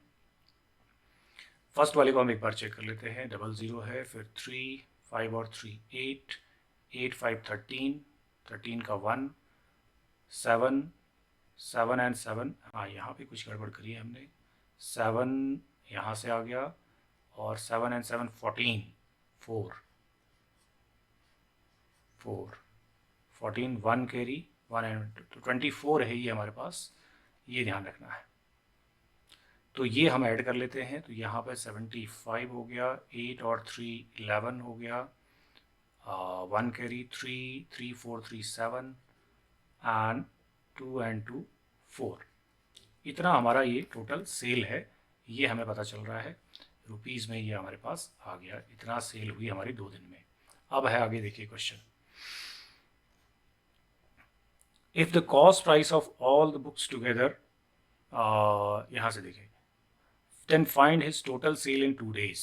फर्स्ट वाले को हम एक बार चेक कर लेते हैं, डबल 0 है, फिर 3 5 और 3 8 8 5 13, 13 का 1 7 7 एंड 7, हाँ यहाँ पे कुछ गड़बड़ करी है हमने, 7 यहाँ से आ गया और 7 एंड 7 14 4 4 14, 1 कैरी 1 एंड, तो 24 है ये हमारे पास, ये ध्यान रखना है। तो ये हम ऐड कर लेते हैं, तो यहाँ पे 75 हो गया, 8 और 3 11 हो गया, 1 कैरी 3 3 4 3 7 एंड 2 एंड 2 4, इतना हमारा ये टोटल सेल है, ये हमें पता चल रहा है रुपीज़ में, ये हमारे पास आ गया, इतना सेल हुई हमारी 2 दिन में। अब है आगे देखिए question, if the cost price of all the books together, यहाँ से देखिए, then find his total sale in 2 days,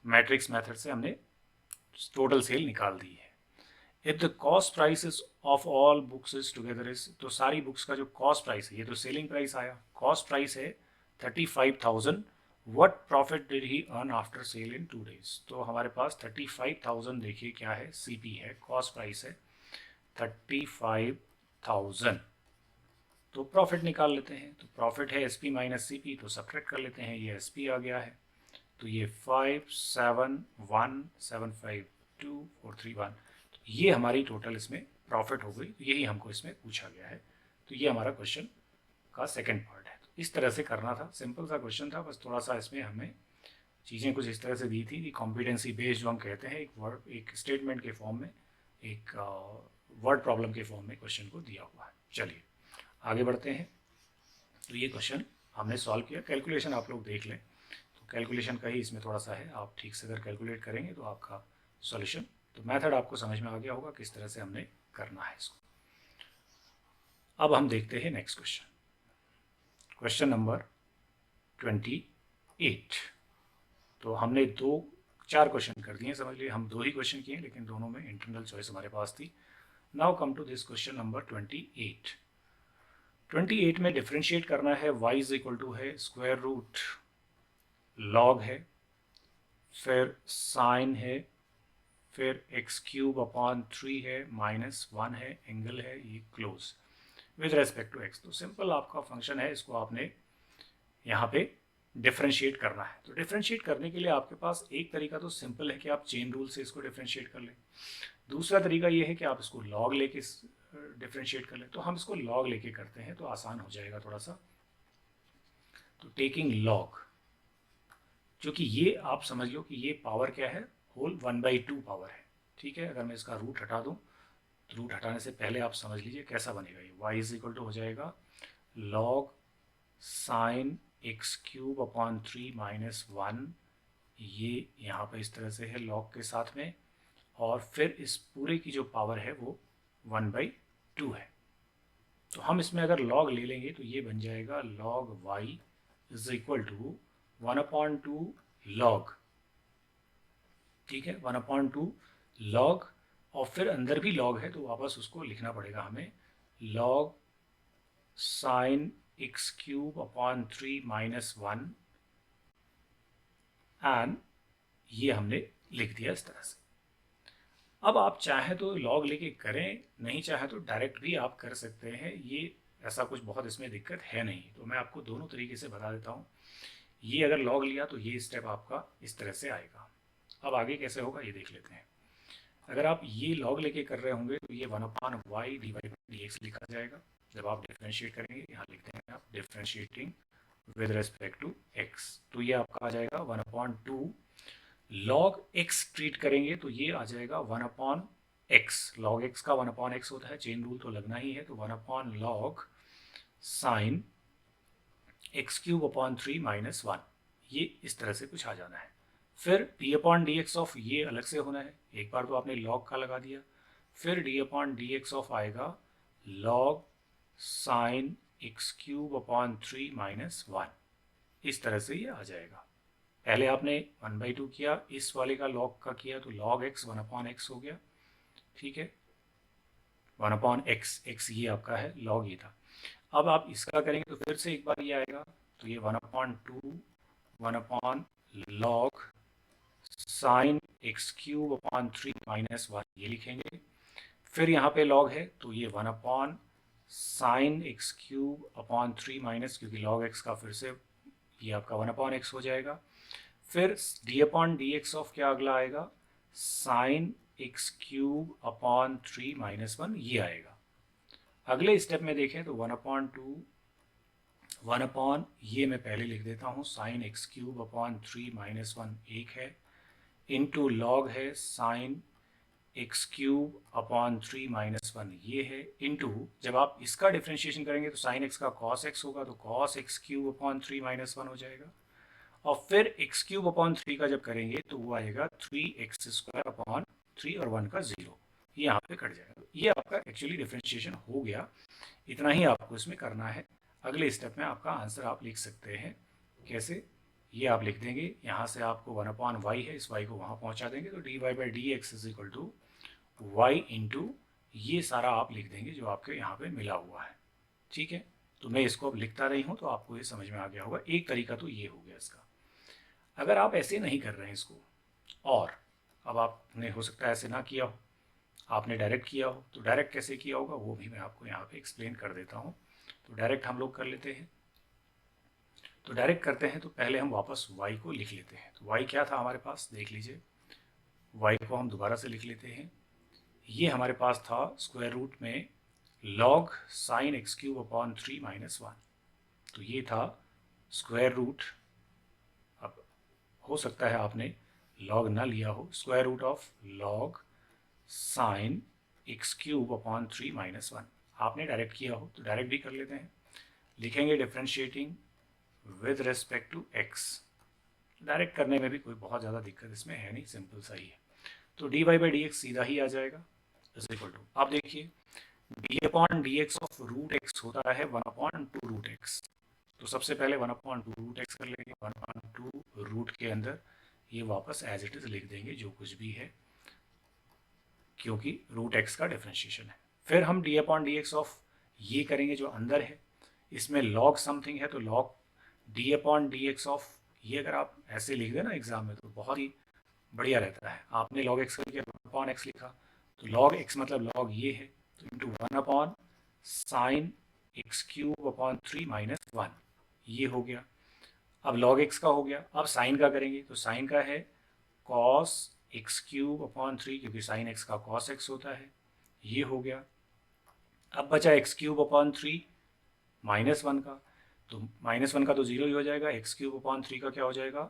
matrix method से हमने टोटल सेल निकाल दी है। If the cost price of all books is together is, तो सारी बुक्स का जो कॉस्ट प्राइस है, ये तो सेलिंग प्राइस आया, कॉस्ट प्राइस है 35,000 what profit did he earn after sale in 2 days। तो हमारे पास 35,000 देखिए क्या है, सीपी है, कॉस्ट प्राइस है 35,000। तो प्रॉफिट निकाल लेते हैं। तो प्रॉफिट है एसपी माइनस सीपी, तो सब्ट्रैक्ट कर लेते हैं। ये एसपी आ गया है, तो ये 571752 431, तो ये हमारी टोटल इसमें प्रॉफिट हो गई। तो यही हमको इसमें पूछा गया है। तो ये हमारा क्वेश्चन का सेकंड पार्ट है। तो इस तरह से करना था, सिंपल सा क्वेश्चन था, बस थोड़ा सा इसमें हमें चीज़ें कुछ इस तरह से दी थी कि कॉम्पिटेंसी बेस्ड जो हम कहते हैं, एक वर्ड, एक स्टेटमेंट के फॉर्म में, एक वर्ड प्रॉब्लम के फॉर्म में क्वेश्चन को दिया हुआ है। चलिए आगे बढ़ते हैं। तो ये क्वेश्चन हमने सॉल्व किया। कैलकुलेशन आप लोग देख लें, तो कैलकुलेशन का ही इसमें थोड़ा सा है, आप ठीक से अगर कैलकुलेट करेंगे तो आपका सॉल्यूशन, तो मेथड आपको समझ में आ गया होगा किस तरह से हमने करना है इसको। अब हम देखते हैं नेक्स्ट क्वेश्चन, क्वेश्चन नंबर 28। तो हमने 4 क्वेश्चन कर दिए, समझ लिए हम 2 ही क्वेश्चन किए, लेकिन दोनों में इंटरनल चॉइस हमारे पास थी। Now come to this question number 28। 28 में डिफ्रेंशिएट करना है। y इज इक्वल टू है स्क्वायर रूट लॉग है, फिर साइन है, फिर एक्स क्यूब अपॉन 3 है, -1 है, एंगल है, ये close with respect to X. तो सिंपल आपका फंक्शन है, इसको आपने यहाँ पे डिफ्रेंशिएट करना है। तो डिफ्रेंशिएट करने के लिए आपके पास एक तरीका तो सिंपल है कि आप चेन रूल से इसको डिफ्रेंशिएट कर लें। दूसरा तरीका ये है कि आप इसको लॉग लेके डिफ्रेंशिएट कर लें। तो हम इसको लॉग लेके करते हैं, तो आसान हो जाएगा थोड़ा सा। तो टेकिंग लॉग, जो कि ये आप समझ लो कि ये पावर क्या है, होल 1/2 पावर है। ठीक है, अगर मैं इसका रूट हटा दूं, तो रूट हटाने से पहले आप समझ लीजिए कैसा बनेगा ये। y इज इक्वल टू हो जाएगा log sine x cube upon 3 -1, ये यहाँ पे इस तरह से है लॉग के साथ में, और फिर इस पूरे की जो पावर है वो 1/2 है। तो हम इसमें अगर लॉग ले लेंगे तो ये बन जाएगा log y is equal to 1/2 log. ठीक है, 1/2 लॉग, और फिर अंदर भी लॉग है तो वापस उसको लिखना पड़ेगा हमें, log sine x cube upon 3 -1, and ये हमने लिख दिया इस तरह से। अब आप चाहे तो लॉग लेके करें, नहीं चाहे तो डायरेक्ट भी आप कर सकते हैं, ये ऐसा कुछ बहुत इसमें दिक्कत है नहीं। तो मैं आपको दोनों तरीके से बता देता हूँ। ये अगर लॉग लिया तो ये स्टेप आपका इस तरह से आएगा। अब आगे कैसे होगा ये देख लेते हैं। अगर आप ये लॉग लेके कर रहे होंगे तो ये 1/y डिवाइड बाई dx लिखा जाएगा। जब आप डिफ्रेंशिएट करेंगे, यहाँ लिखते हैं आप differentiating with respect to x, तो ये आपका आ जाएगा 1/2 लॉग x ट्रीट करेंगे तो ये आ जाएगा 1/x। लॉग x का 1/x होता है, चेन रूल तो लगना ही है, तो 1/log sine x cube upon 3 -1, ये इस तरह से कुछ आ जाना है। फिर d/dx ऑफ ये अलग से होना है, एक बार तो आपने log का लगा दिया, फिर d/dx ऑफ आएगा log sine x cube upon 3 -1, इस तरह से ये आ जाएगा। पहले आपने 1/2 किया, इस वाले का log का किया तो log x 1/x हो गया। ठीक है, 1/x, x ये आपका है, log ये था। अब आप इसका करेंगे तो फिर से एक बार ये आएगा, तो ये 1/2 1/log sine x cube upon 3 -1, ये लिखेंगे। फिर यहाँ पे log है तो ये 1/साइन एक्स क्यूब अपॉन 3 क्योंकि log x का फिर से ये आपका 1/x हो जाएगा। फिर d/dx ऑफ क्या अगला आएगा, साइन एक्स क्यूब अपॉन 3 -1, ये आएगा। अगले स्टेप में देखें तो 1/2 1 ये मैं पहले लिख देता हूँ, साइन एक्स क्यूब अपॉन 3 -1 एक है, इनटू लॉग है साइन एक्स क्यूब अपॉन 3 -1 ये है, इनटू जब आप इसका डिफ्रेंशिएशन करेंगे तो साइन एक्स का कॉस एक्स होगा, तो कॉस एक्स क्यूब अपॉन 3 -1 हो जाएगा। और फिर एक्स क्यूब अपॉन 3 का जब करेंगे तो वो आएगा 3x² अपॉन 3 और 1 का 0, ये यहाँ पे कट जाएगा। ये आपका एक्चुअली डिफ्रेंशिएशन हो गया, इतना ही आपको इसमें करना है। अगले स्टेप में आपका आंसर आप लिख सकते हैं, कैसे, ये आप लिख देंगे, यहाँ से आपको 1/y है, इस y को वहाँ पहुँचा देंगे, तो dy/dx is equal to y into ये सारा आप लिख देंगे जो आपके यहाँ पे मिला हुआ है। ठीक है, तो मैं इसको अब लिखता रही हूँ तो आपको ये समझ में आ गया होगा। एक तरीका तो ये हो गया इसका। अगर आप ऐसे नहीं कर रहे हैं इसको, और अब आपने हो सकता है ऐसे ना किया हो, आपने डायरेक्ट किया हो, तो डायरेक्ट कैसे किया होगा वो भी मैं आपको यहाँ पे एक्सप्लेन कर देता हूँ। तो डायरेक्ट हम लोग कर लेते हैं। तो डायरेक्ट करते हैं तो पहले हम वापस y को लिख लेते हैं। तो y क्या था हमारे पास, देख लीजिए। y को हम दोबारा से लिख लेते हैं। ये हमारे पास था स्क्वायर रूट में log sin X cube upon 3 minus 1। तो ये था स्क्वायर रूट। अब हो सकता है आपने log ना लिया हो, square root of log sin X cube upon 3 minus 1। आपने डायरेक्ट किया हो तो डायरेक्ट भी कर लेते हैं। लिखेंगे differentiating with respect to x। Direct करने में भी कोई बहुत ज़्यादा दिक्कत इसमें है नहीं, सिंपल सा ही है। तो D Y by D X सीधा ही आ जाएगा इज इक्वल टू, आप देखिए D upon D X of root X होता है 1 अपॉन 2 रूट एक्स। तो सबसे पहले 1 अपॉन 2 रूट एक्स कर लेंगे। 1 अपॉन 2 रूट के अंदर ये वापस एज इट इज लिख देंगे जो कुछ भी है, क्योंकि रूट एक्स का डिफ्रेंशिएशन है। फिर हम D upon D X of ये करेंगे जो अंदर है, इसमें लॉग समथिंग है तो log D upon D X of, ये अगर आप ऐसे लिख दें ना एग्जाम में तो बहुत ही बढ़िया रहता है। आपने log x करके 1 अपॉन एक्स लिखा, तो log x मतलब log ये है, तो into 1 upon sine x cube upon 3 minus 1, ये हो गया। अब log x का हो गया, अब साइन का करेंगे तो साइन का है cos एक्स क्यूब अपॉन 3, क्योंकि साइन x का cos x होता है, ये हो गया। अब बचा एक्स क्यूब अपॉन 3 माइनस 1 का, तो माइनस 1 का तो जीरो ही हो जाएगा। एक्स क्यूब अपॉन 3 का क्या हो जाएगा,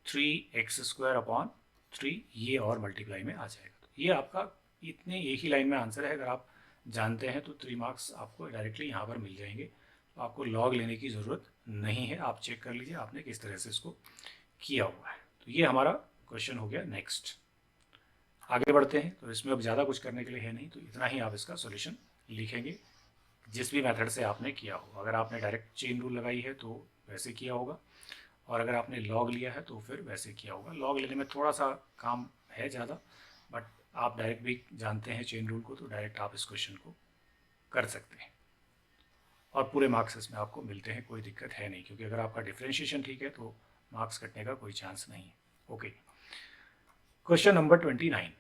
3x स्क्वायर अपॉन 3, ये और मल्टीप्लाई में आ जाएगा। तो ये आपका इतने एक ही लाइन में आंसर है। अगर आप जानते हैं तो 3 मार्क्स आपको डायरेक्टली यहाँ पर मिल जाएंगे। तो आपको लॉग लेने की ज़रूरत नहीं है, आप चेक कर लीजिए आपने किस तरह से इसको किया हुआ है। तो ये हमारा क्वेश्चन हो गया। नेक्स्ट आगे बढ़ते हैं। तो इसमें अब ज़्यादा कुछ करने के लिए है नहीं, तो इतना ही आप इसका सोल्यूशन लिखेंगे जिस भी मेथड से आपने किया हो। अगर आपने डायरेक्ट चेन रूल लगाई है तो वैसे किया होगा, और अगर आपने लॉग लिया है तो फिर वैसे किया होगा। लॉग लेने में थोड़ा सा काम है ज़्यादा, बट आप डायरेक्ट भी जानते हैं चेन रूल को, तो डायरेक्ट आप इस क्वेश्चन को कर सकते हैं और पूरे मार्क्स इसमें आपको मिलते हैं, कोई दिक्कत है नहीं, क्योंकि अगर आपका डिफ्रेंशिएशन ठीक है तो मार्क्स कटने का कोई चांस नहीं है। Okay, question number 29।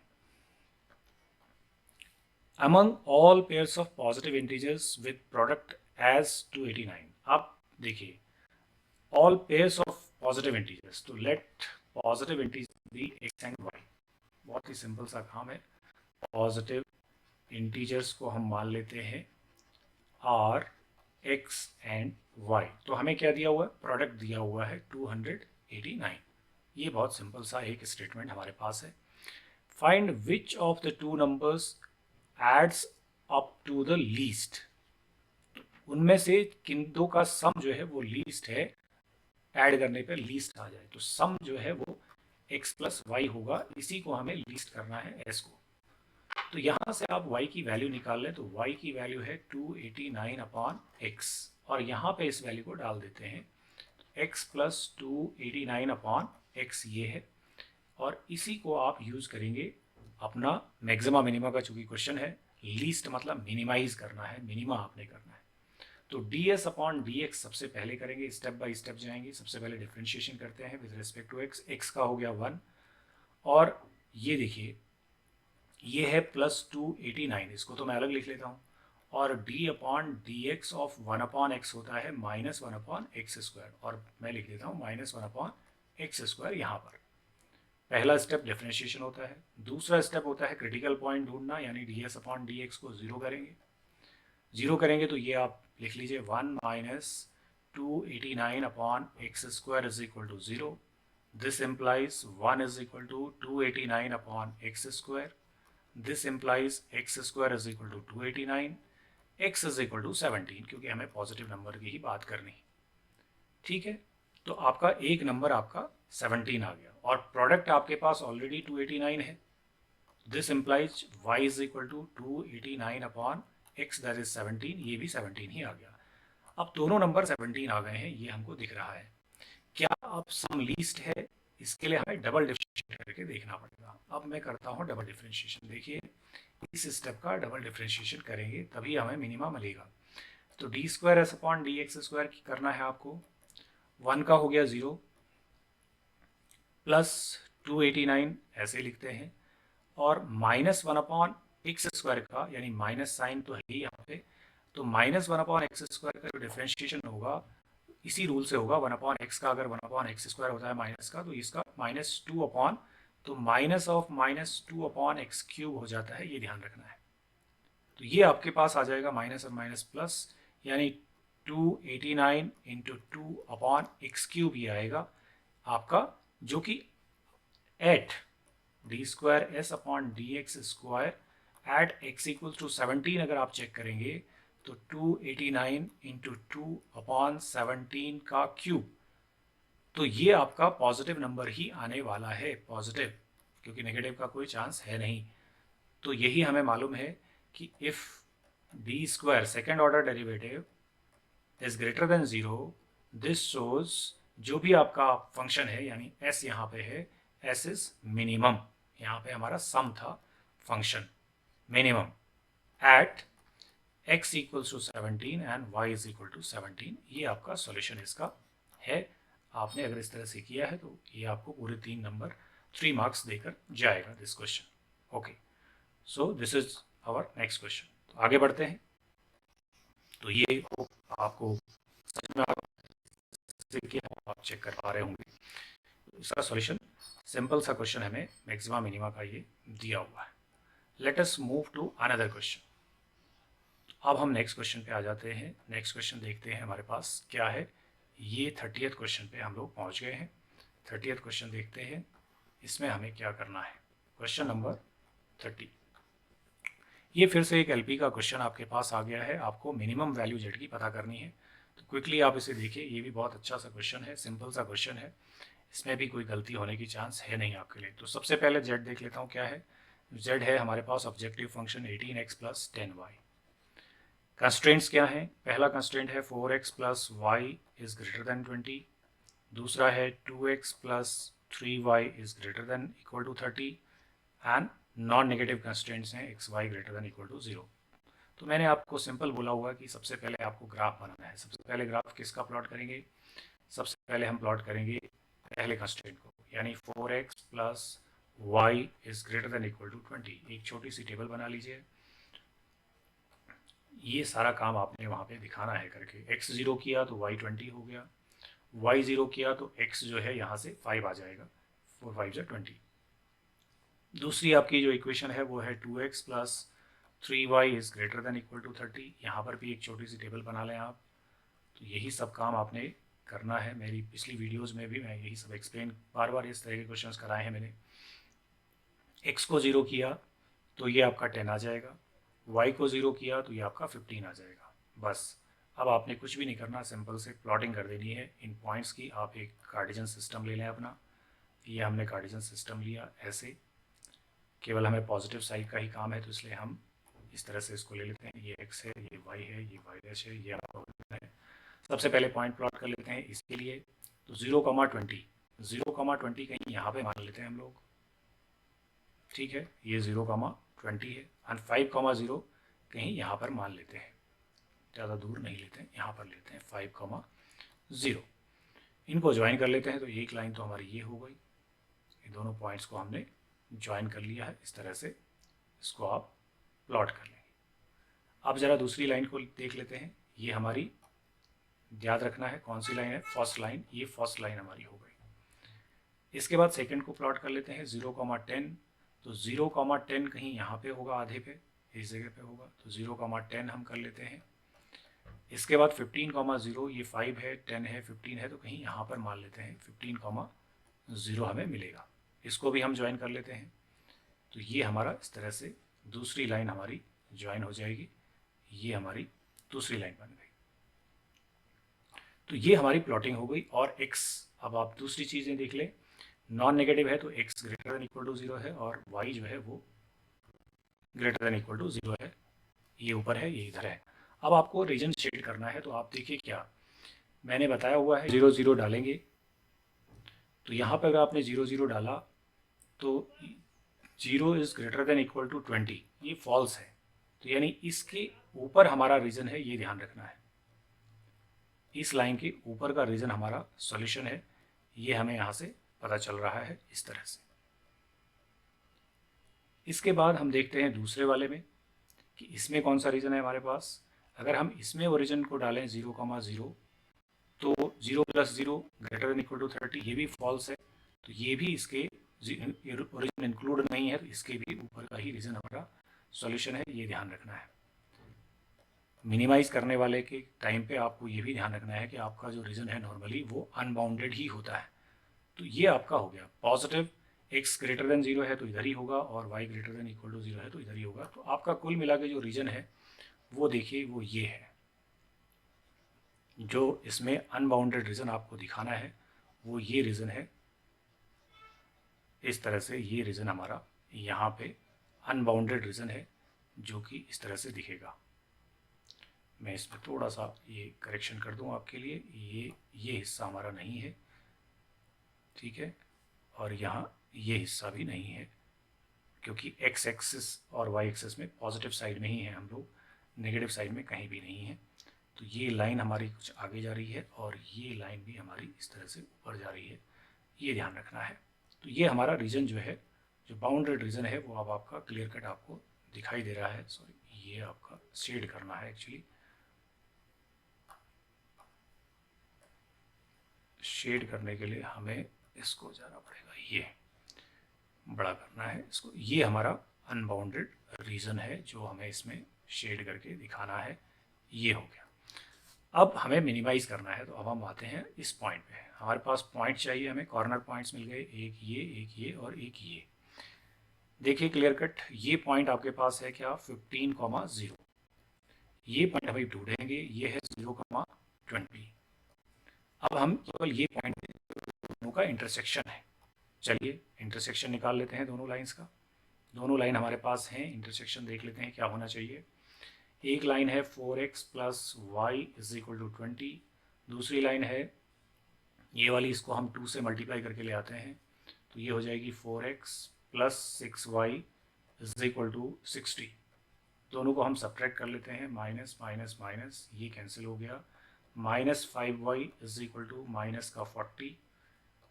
Among all pairs of positive integers with product as 289, आप देखिए all pairs of positive integers, तो let positive integers be x and y। बहुत ही सिंपल सा काम है। पॉजिटिव इंटीजर्स को हम मान लेते हैं r, x एंड y। तो हमें क्या दिया हुआ है, प्रोडक्ट दिया हुआ है 289। ये बहुत सिंपल सा एक स्टेटमेंट हमारे पास है। Find which of the two numbers adds up to the least. उनमें से किन दो का सम जो है वो लीस्ट है, ऐड करने पे लीस्ट आ जाए, तो सम जो है वो x प्लस वाई होगा। इसी को हमें लीस्ट करना है s को। तो यहाँ से आप y की वैल्यू निकाल लें, तो y की वैल्यू है 289 अपॉन x, और यहाँ पे इस वैल्यू को डाल देते हैं। x प्लस 289 अपॉन x ये है, और इसी को आप यूज करेंगे अपना मैक्सिमा मिनिमा का, चूंकि क्वेश्चन है लीस्ट मतलब मिनिमाइज करना है, मिनिमा आपने करना है। तो D S upon D x सबसे पहले करेंगे, स्टेप बाय स्टेप जाएंगे। सबसे पहले डिफ्रेंशिएशन करते हैं with respect to X. X का हो गया 1, और ये देखिए ये है प्लस 289, इसको तो मैं अलग लिख लेता हूँ। और d upon D X of 1 upon x होता है माइनस 1 अपॉन एक्स स्क्वायर, और मैं लिख देता हूँ माइनस 1 अपॉन एक्स स्क्वायर यहाँ पर। पहला स्टेप डिफ्रेंशिएशन होता है। दूसरा स्टेप होता है क्रिटिकल पॉइंट ढूंढना, यानी D S upon D X को जीरो करेंगे। जीरो करेंगे तो ये आप लिख लीजिए 1 minus 289 upon X square is equal to 0। This implies 1 is equal to 289 upon X square. This implies X square is equal to 289, X is equal to 17, क्योंकि हमें पॉजिटिव नंबर की ही बात करनी। ठीक है, तो आपका एक नंबर आपका 17 आ गया, और प्रोडक्ट आपके पास ऑलरेडी 289 है। This implies y is equal to 289 upon x that is 17, ये भी 17 ही आ गया। अब दोनों नंबर 17 आ गए हैं, ये हमको दिख रहा है। क्या अब सम लीस्ट है, इसके लिए हमें डबल डिफरेंशिएट करके देखना पड़ेगा। अब मैं करता हूँ डबल डिफरेंशिएशन। देखिए इस स्टेप का डबल डिफरेंशिएशन करेंगे तभी हमें मिनिमा मिलेगा। तो D square S upon D x square करना है आपको। 1 का हो गया 0, प्लस 289 ऐसे लिखते हैं, और माइनस 1/x² का, यानी माइनस साइन तो है ही यहाँ पे, तो -1/x² का जो डिफ्रेंशिएशन होगा इसी रूल से होगा। 1/x का अगर 1/x² होता है माइनस का, तो इसका -2 तो -2/x³ हो जाता है, ये ध्यान रखना है। तो ये आपके पास आ जाएगा माइनस और माइनस प्लस, यानी 289 इंटू 2/x³ ये आएगा आपका, जो कि at d²s/dx² at x equal to 17 अगर आप चेक करेंगे तो 289 इंटू 2/17 का क्यूब, तो ये आपका पॉजिटिव नंबर ही आने वाला है, पॉजिटिव, क्योंकि नेगेटिव का कोई चांस है नहीं। तो यही हमें मालूम है कि if d² second order derivative is greater then 0, this shows, जो भी आपका फंक्शन है, यानी s यहाँ पे है, s इज मिनिमम, यहाँ पे हमारा सम था function minimum at x equals to 17 and y is equal to 17। ये आपका सॉल्यूशन इसका है। आपने अगर इस तरह से किया है तो ये आपको पूरे 3 मार्क्स देकर जाएगा this question. Okay, so this is our next question. तो आगे बढ़ते हैं। तो ये आपको समझ में आप चेक कर पा रहे होंगे। इसका सॉल्यूशन सिंपल सा क्वेश्चन हमें मैक्सिमा मिनिमा का ये दिया हुआ है। Let us move to another question. अब हम नेक्स्ट क्वेश्चन पे आ जाते हैं। नेक्स्ट क्वेश्चन देखते हैं हमारे पास क्या है। ये 30th क्वेश्चन पे हम लोग पहुंच गए हैं। 30th क्वेश्चन देखते हैं, इसमें हमें क्या करना है। क्वेश्चन नंबर 30, ये फिर से एक एलपी का क्वेश्चन आपके पास आ गया है। आपको मिनिमम वैल्यू जेड की पता करनी है। तो क्विकली आप इसे देखिए, ये भी बहुत अच्छा सा क्वेश्चन है, सिंपल सा क्वेश्चन है, इसमें भी कोई गलती होने की चांस है नहीं आपके लिए। तो सबसे पहले जेड देख लेता हूँ क्या है। जेड है हमारे पास objective function 18x plus 10y। Constraints क्या हैं? पहला कंस्ट्रेंट है 4x plus Y is greater than 20। दूसरा है 2x plus 3y is greater than equal to 30 and non negative constraints हैं x y greater than equal to 0। तो मैंने आपको सिंपल बोला हुआ कि सबसे पहले आपको ग्राफ बनाना है। सबसे पहले ग्राफ किसका प्लॉट करेंगे? सबसे पहले हम प्लॉट करेंगे पहले कंस्ट्रेंट को, यानी 4x plus Y is greater than equal to 20। एक छोटी सी टेबल बना लीजिए। ये सारा काम आपने वहाँ पे दिखाना है करके। x 0 किया तो y 20 हो गया, y 0 किया तो x जो है यहाँ से 5 आ जाएगा, 4 5 जा 20। दूसरी आपकी जो इक्वेशन है वो है 2x plus 3y is greater than equal to 30। यहाँ पर भी एक छोटी सी टेबल बना लें आप। तो यही सब काम आपने करना है। मेरी पिछली वीडियोस में भी मैं यही सब एक्सप्लेन बार बार इस तरह के क्वेश्चंस कराए हैं मैंने। x को 0 किया तो ये आपका 10 आ जाएगा, y को 0 किया तो ये आपका 15 आ जाएगा। बस अब आपने कुछ भी नहीं करना, सिंपल से प्लॉटिंग कर देनी है इन पॉइंट्स की। आप एक कार्टेशियन सिस्टम ले लें अपना। ये हमने कार्टेशियन सिस्टम लिया ऐसे, केवल हमें पॉजिटिव साइड का ही काम है तो इसलिए हम इस तरह से इसको ले लेते हैं। ये x है, ये y है, ये y डैश है, ये आपका है। सबसे पहले पॉइंट प्लॉट कर लेते हैं इसके लिए। तो 0,20 0,20 कहीं यहाँ पे मान लेते हैं हम लोग, ठीक है। ये 0,20 है एंड 5,0 कहीं यहाँ पर मान लेते हैं, ज़्यादा दूर नहीं लेते हैं, यहाँ पर लेते हैं 5,0। इनको ज्वाइन कर लेते हैं तो एक लाइन तो हमारी ये हो गई। ये दोनों पॉइंट्स को हमने ज्वाइन कर लिया है। इस तरह से इसको आप प्लॉट कर लेंगे। अब ज़रा दूसरी लाइन को देख लेते हैं। ये हमारी, याद रखना है कौन सी लाइन है, फर्स्ट लाइन। ये फर्स्ट लाइन हमारी हो गई। इसके बाद सेकंड को प्लॉट कर लेते हैं 0,10। तो 0,10 कहीं यहाँ पे होगा, आधे पे इस जगह पे होगा, तो 0,10 हम कर लेते हैं। इसके बाद 15,0, ये 5 है, 10 है, 15 है, तो कहीं यहाँ पर मान लेते हैं 15,0 हमें मिलेगा। इसको भी हम ज्वाइन कर लेते हैं। तो ये हमारा इस तरह से दूसरी लाइन हमारी ज्वाइन हो जाएगी। ये हमारी दूसरी लाइन बन गई। तो ये हमारी प्लॉटिंग हो गई। और x, अब आप दूसरी चीज़ें देख लें। नॉन नेगेटिव है तो x greater than equal to 0 है और y जो है वो ग्रेटर देन इक्वल टू 0 है। ये ऊपर है, ये इधर है। अब आपको रीजन शेड करना है। तो आप देखिए क्या मैंने बताया हुआ है, 0 0 डालेंगे। तो यहाँ पर अगर आपने 0 0 डाला तो 0 is greater than equal to 20, ये फॉल्स है। तो यानी इसके ऊपर हमारा रीजन है, ये ध्यान रखना है। इस लाइन के ऊपर का रीजन हमारा सॉल्यूशन है, ये हमें यहाँ से पता चल रहा है इस तरह से। इसके बाद हम देखते हैं दूसरे वाले में कि इसमें कौन सा रीजन है हमारे पास। अगर हम इसमें ओरिजिन को डालें 0,0 तो 0 + 0 > 30, ये भी फॉल्स है, तो ये भी इसके ओरिजिन इंक्लूड नहीं है, तो इसके भी ऊपर का ही रीजन हमारा सॉल्यूशन है, ये ध्यान रखना है। मिनिमाइज करने वाले के टाइम पे आपको ये भी ध्यान रखना है कि आपका जो रीजन है नॉर्मली वो अनबाउंडेड ही होता है। तो ये आपका हो गया पॉजिटिव, x > 0 है तो इधर ही होगा और y > 0 है तो इधर ही होगा। तो आपका कुल मिला के जो रीजन है वो देखिए वो ये है। जो इसमें अनबाउंडेड रीजन आपको दिखाना है वो ये रीजन है। इस तरह से ये रीजन हमारा यहाँ पे अनबाउंडेड रीजन है जो कि इस तरह से दिखेगा। मैं इसमें थोड़ा सा ये करेक्शन कर दूं आपके लिए, ये हिस्सा हमारा नहीं है, ठीक है, और यहाँ ये हिस्सा भी नहीं है, क्योंकि x एक्सिस और y एक्सिस में पॉजिटिव साइड में ही है हम लोग, नेगेटिव साइड में कहीं भी नहीं है। तो ये लाइन हमारी कुछ आगे जा रही है और ये लाइन भी हमारी इस तरह से ऊपर जा रही है, ये ध्यान रखना है। तो ये हमारा रीजन जो है, जो बाउंडेड रीजन है, वो अब आपका क्लियर कट आपको दिखाई दे रहा है। सॉरी, ये आपका शेड करना है एक्चुअली, शेड करने के लिए हमें इसको जाना पड़ेगा, ये बड़ा करना है इसको। ये हमारा अनबाउंडेड रीजन है जो हमें इसमें शेड करके दिखाना है, ये हो गया। अब हमें मिनिमाइज करना है, तो अब हम आते हैं इस पॉइंट पे। हमारे पास पॉइंट चाहिए, हमें कॉर्नर पॉइंट्स मिल गए, एक ये और एक ये। देखिए क्लियर कट, ये पॉइंट आपके पास है क्या, 15,0। ये पॉइंट हमें ढूंढेंगे, ये है 0,20। अब हम केवल ये पॉइंट दोनों का इंटरसेक्शन है। चलिए इंटरसेक्शन निकाल लेते हैं दोनों लाइंस का। दोनों लाइन हमारे पास हैं, इंटरसेक्शन देख लेते हैं क्या होना चाहिए। एक लाइन है 4x + y = 20, दूसरी लाइन है ये वाली, इसको हम 2 से मल्टीप्लाई करके ले आते हैं, तो ये हो जाएगी 4x + 6y = 60। दोनों को हम सब्ट्रैक्ट कर लेते हैं, माइनस माइनस माइनस, ये कैंसिल हो गया। -5y = -40,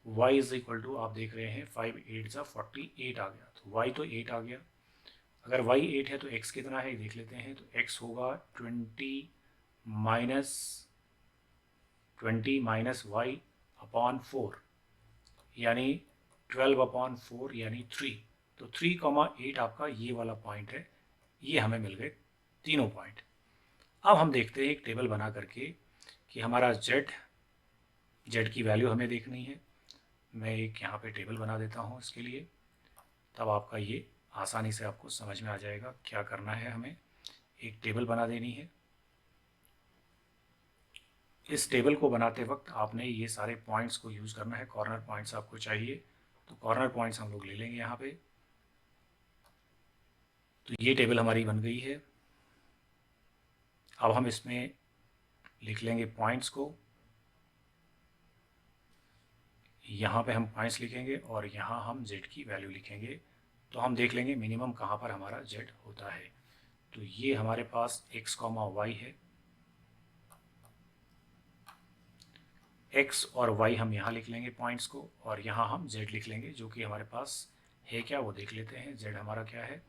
y = आप देख रहे हैं 5 8 48 आ गया, तो y तो 8 आ गया। अगर y 8 है तो x कितना है देख लेते हैं, तो x होगा 20 माइनस y/4, यानी 12/4 यानी 3। तो 3,8 आपका ये वाला पॉइंट है, ये हमें मिल गए तीनों पॉइंट। अब हम देखते हैं एक टेबल बना करके कि हमारा z की वैल्यू हमें देखनी है। मैं एक यहाँ पे टेबल बना देता हूँ इसके लिए, तब आपका ये आसानी से आपको समझ में आ जाएगा क्या करना है। हमें एक टेबल बना देनी है। इस टेबल को बनाते वक्त आपने ये सारे पॉइंट्स को यूज़ करना है, कॉर्नर पॉइंट्स आपको चाहिए, तो कॉर्नर पॉइंट्स हम लोग ले लेंगे यहाँ पे। तो ये टेबल हमारी बन गई है। अब हम इसमें लिख लेंगे पॉइंट्स को, यहाँ पे हम पॉइंट्स लिखेंगे और यहाँ हम z की वैल्यू लिखेंगे। तो हम देख लेंगे मिनिमम कहाँ पर हमारा z होता है। तो ये हमारे पास x, y है, x और y हम यहाँ लिख लेंगे पॉइंट्स को, और यहाँ हम z लिख लेंगे, जो कि हमारे पास है क्या वो देख लेते हैं। z हमारा क्या है,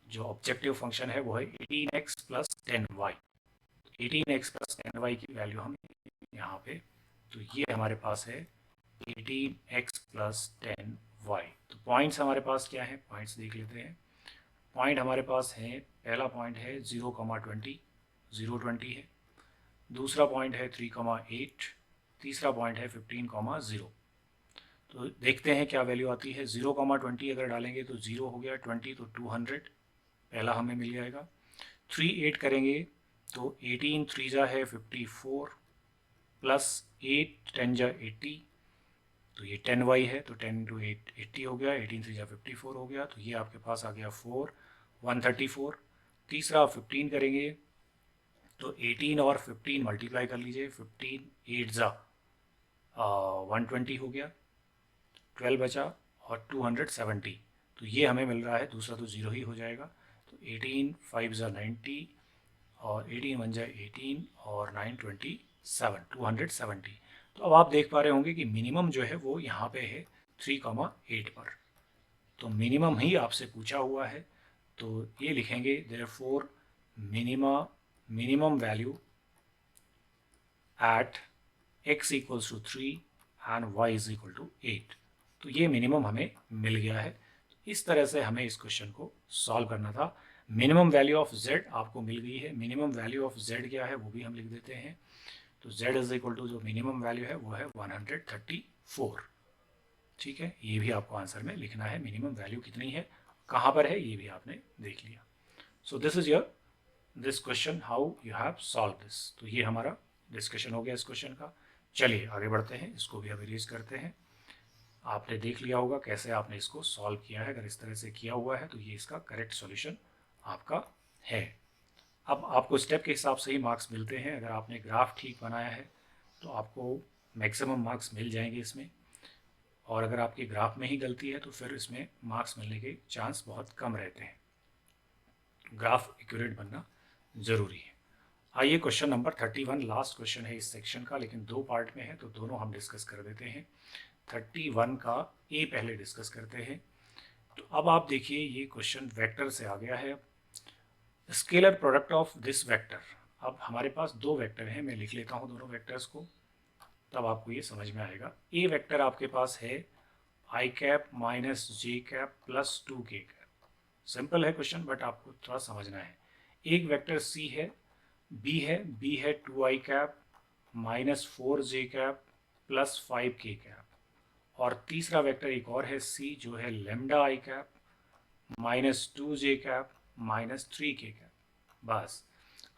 जो ऑब्जेक्टिव फंक्शन है वो है 18x + 10y। 18x + 10y की वैल्यू हम यहाँ पे, तो ये हमारे पास है 18x + 10y। तो पॉइंट्स हमारे पास क्या है, पॉइंट्स देख लेते हैं। पॉइंट हमारे पास है, पहला पॉइंट है 0,20, 0,20 है। दूसरा पॉइंट है 3,8, तीसरा पॉइंट है 15,0। तो देखते हैं क्या वैल्यू आती है। 0,20 अगर डालेंगे तो 0 हो गया, 20 तो 200 पहला हमें मिल जाएगा। 3 8 करेंगे तो 18 3 है 54 प्लस 8 10 80, तो ये 10y है, तो 10 × 8 80 हो गया, 18 3 54 हो गया, तो ये आपके पास आ गया 134। तीसरा 15 करेंगे तो 18 और 15 मल्टीप्लाई कर लीजिए, 15 8 120 हो गया, 12 बचा और 270, तो ये हमें मिल रहा है। दूसरा तो 0 ही हो जाएगा, तो 18 5 90 और 18 1 18 और 9 27, 270। तो अब आप देख पा रहे होंगे कि मिनिमम जो है वो यहाँ पे है 3,8 पर, तो मिनिमम ही आपसे पूछा हुआ है, तो ये लिखेंगे therefore minimum value at x equals to 3 and y is equal to 8। तो ये मिनिमम हमें मिल गया है। इस तरह से हमें इस क्वेश्चन को सॉल्व करना था। मिनिमम वैल्यू ऑफ z आपको मिल गई है। मिनिमम वैल्यू ऑफ z क्या है वो भी हम लिख देते हैं। तो z इज इक्वल टू जो मिनिमम वैल्यू है वो है 134। ठीक है, ये भी आपको आंसर में लिखना है। मिनिमम वैल्यू कितनी है, कहाँ पर है, ये भी आपने देख लिया। सो this is your this question how you have solve this. तो ये हमारा डिस्कशन हो गया इस क्वेश्चन का। चलिए आगे बढ़ते हैं, इसको भी अब इरेज करते हैं। आपने देख लिया होगा कैसे आपने इसको सॉल्व किया है। अगर इस तरह से किया हुआ है तो ये इसका करेक्ट सॉल्यूशन आपका है। अब आपको स्टेप के हिसाब से ही मार्क्स मिलते हैं। अगर आपने ग्राफ ठीक बनाया है तो आपको मैक्सिमम मार्क्स मिल जाएंगे इसमें, और अगर आपकी ग्राफ में ही गलती है तो फिर इसमें मार्क्स मिलने के चांस बहुत कम रहते हैं। ग्राफ एक्यूरेट बनना ज़रूरी है। आइए क्वेश्चन नंबर 31 लास्ट क्वेश्चन है इस सेक्शन का, लेकिन दो पार्ट में है तो दोनों हम डिस्कस कर देते हैं। 31 का ए पहले डिस्कस करते हैं। तो अब आप देखिए ये क्वेश्चन वेक्टर से आ गया है। Scalar product of this vector. अब हमारे पास दो वेक्टर हैं, मैं लिख लेता हूँ दोनों वेक्टर्स को, तब आपको ये समझ में आएगा। ए वेक्टर आपके पास है i cap minus j cap plus 2k cap. Simple है क्वेश्चन, बट आपको थोड़ा समझना है। एक वेक्टर सी है, बी है 2i cap minus 4j cap plus 5k cap, और तीसरा वेक्टर एक और है सी जो है lambda i cap minus 2j cap minus 3k cap. बस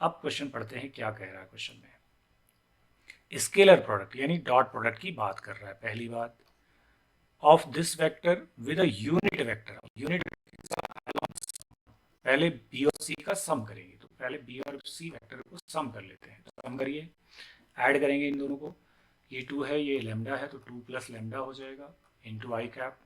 अब क्वेश्चन पढ़ते हैं क्या कह रहा है क्वेश्चन में। स्केलर प्रोडक्ट यानी डॉट प्रोडक्ट की बात कर रहा है। पहली बात, of this vector with a unit vector. Unit पहले बी और सी का सम करेंगे, तो पहले बी और सी वेक्टर को सम कर लेते हैं। तो सम करिए, ऐड करेंगे इन दोनों को। ये 2 है, ये लेमडा है, तो 2 प्लस लेमडा हो जाएगा इंटू आई कैप।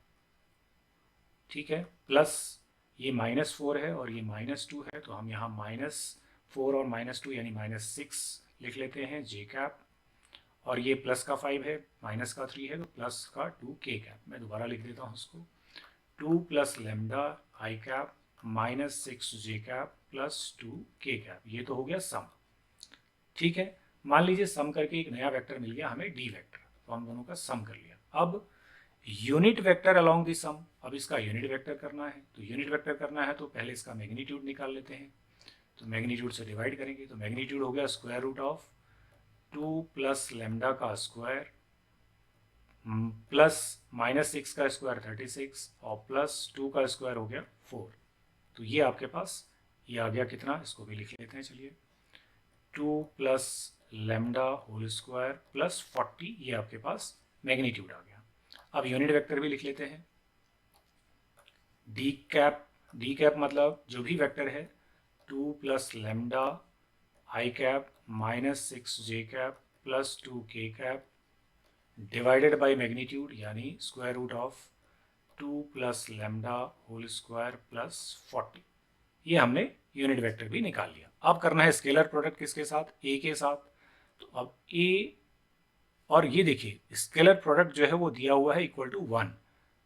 ठीक है, प्लस ये -4 है और ये -2 है, तो हम यहाँ -4 और -2 यानी -6 लिख लेते हैं जे कैप। और ये प्लस का 5 है, माइनस का 3 है, तो प्लस का 2k कैप। मैं दोबारा लिख देता हूँ उसको, 2 plus lambda i cap minus 6 j cap plus 2k cap. ये तो हो गया सम। ठीक है, मान लीजिए सम करके एक नया वेक्टर मिल गया हमें डी वेक्टर, तो हम दोनों का सम कर लिया। अब यूनिट वेक्टर अलोंग द सम, अब इसका यूनिट वेक्टर करना है। तो यूनिट वेक्टर करना है तो पहले इसका मैग्नीट्यूड निकाल लेते हैं। तो मैग्नीट्यूड से डिवाइड करेंगे, तो मैग्नीट्यूड हो गया square root of 2 plus lambda का स्क्वायर प्लस -6 का स्क्वायर 36 और प्लस 2 का स्क्वायर हो गया 4। तो ये आपके पास ये आ गया कितना, इसको भी लिख लेते हैं। चलिए, 2 plus lambda whole square plus 40, ये आपके पास मैग्नीट्यूड आ गया। अब यूनिट वेक्टर भी लिख लेते हैं। डी कैप मतलब जो भी वेक्टर है 2 plus lambda i cap minus 6 j cap plus 2k cap divided by magnitude यानी square root of 2 plus lambda whole square plus 40। ये हमने यूनिट वेक्टर भी निकाल लिया। अब करना है स्केलर प्रोडक्ट किसके साथ, ए के साथ। तो अब ए और ये देखिए स्केलर प्रोडक्ट जो है वो दिया हुआ है इक्वल टू 1,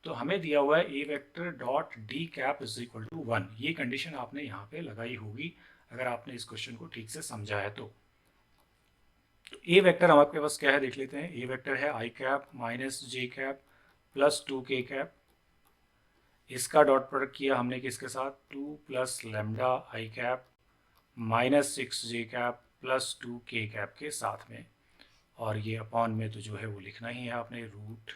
तो हमें दिया हुआ है a vector dot d cap is equal to 1। ये कंडीशन आपने यहाँ पे लगाई होगी अगर आपने इस क्वेश्चन को ठीक से समझा है तो। ए वेक्टर हमारे पास क्या है देख लेते हैं। ए वेक्टर है i cap minus j cap plus 2k cap. इसका डॉट प्रोडक्ट किया हमने किसके साथ, 2 plus lambda i cap minus 6 j cap plus 2k cap के साथ में, और ये अपॉन में तो जो है वो लिखना ही है आपने, रूट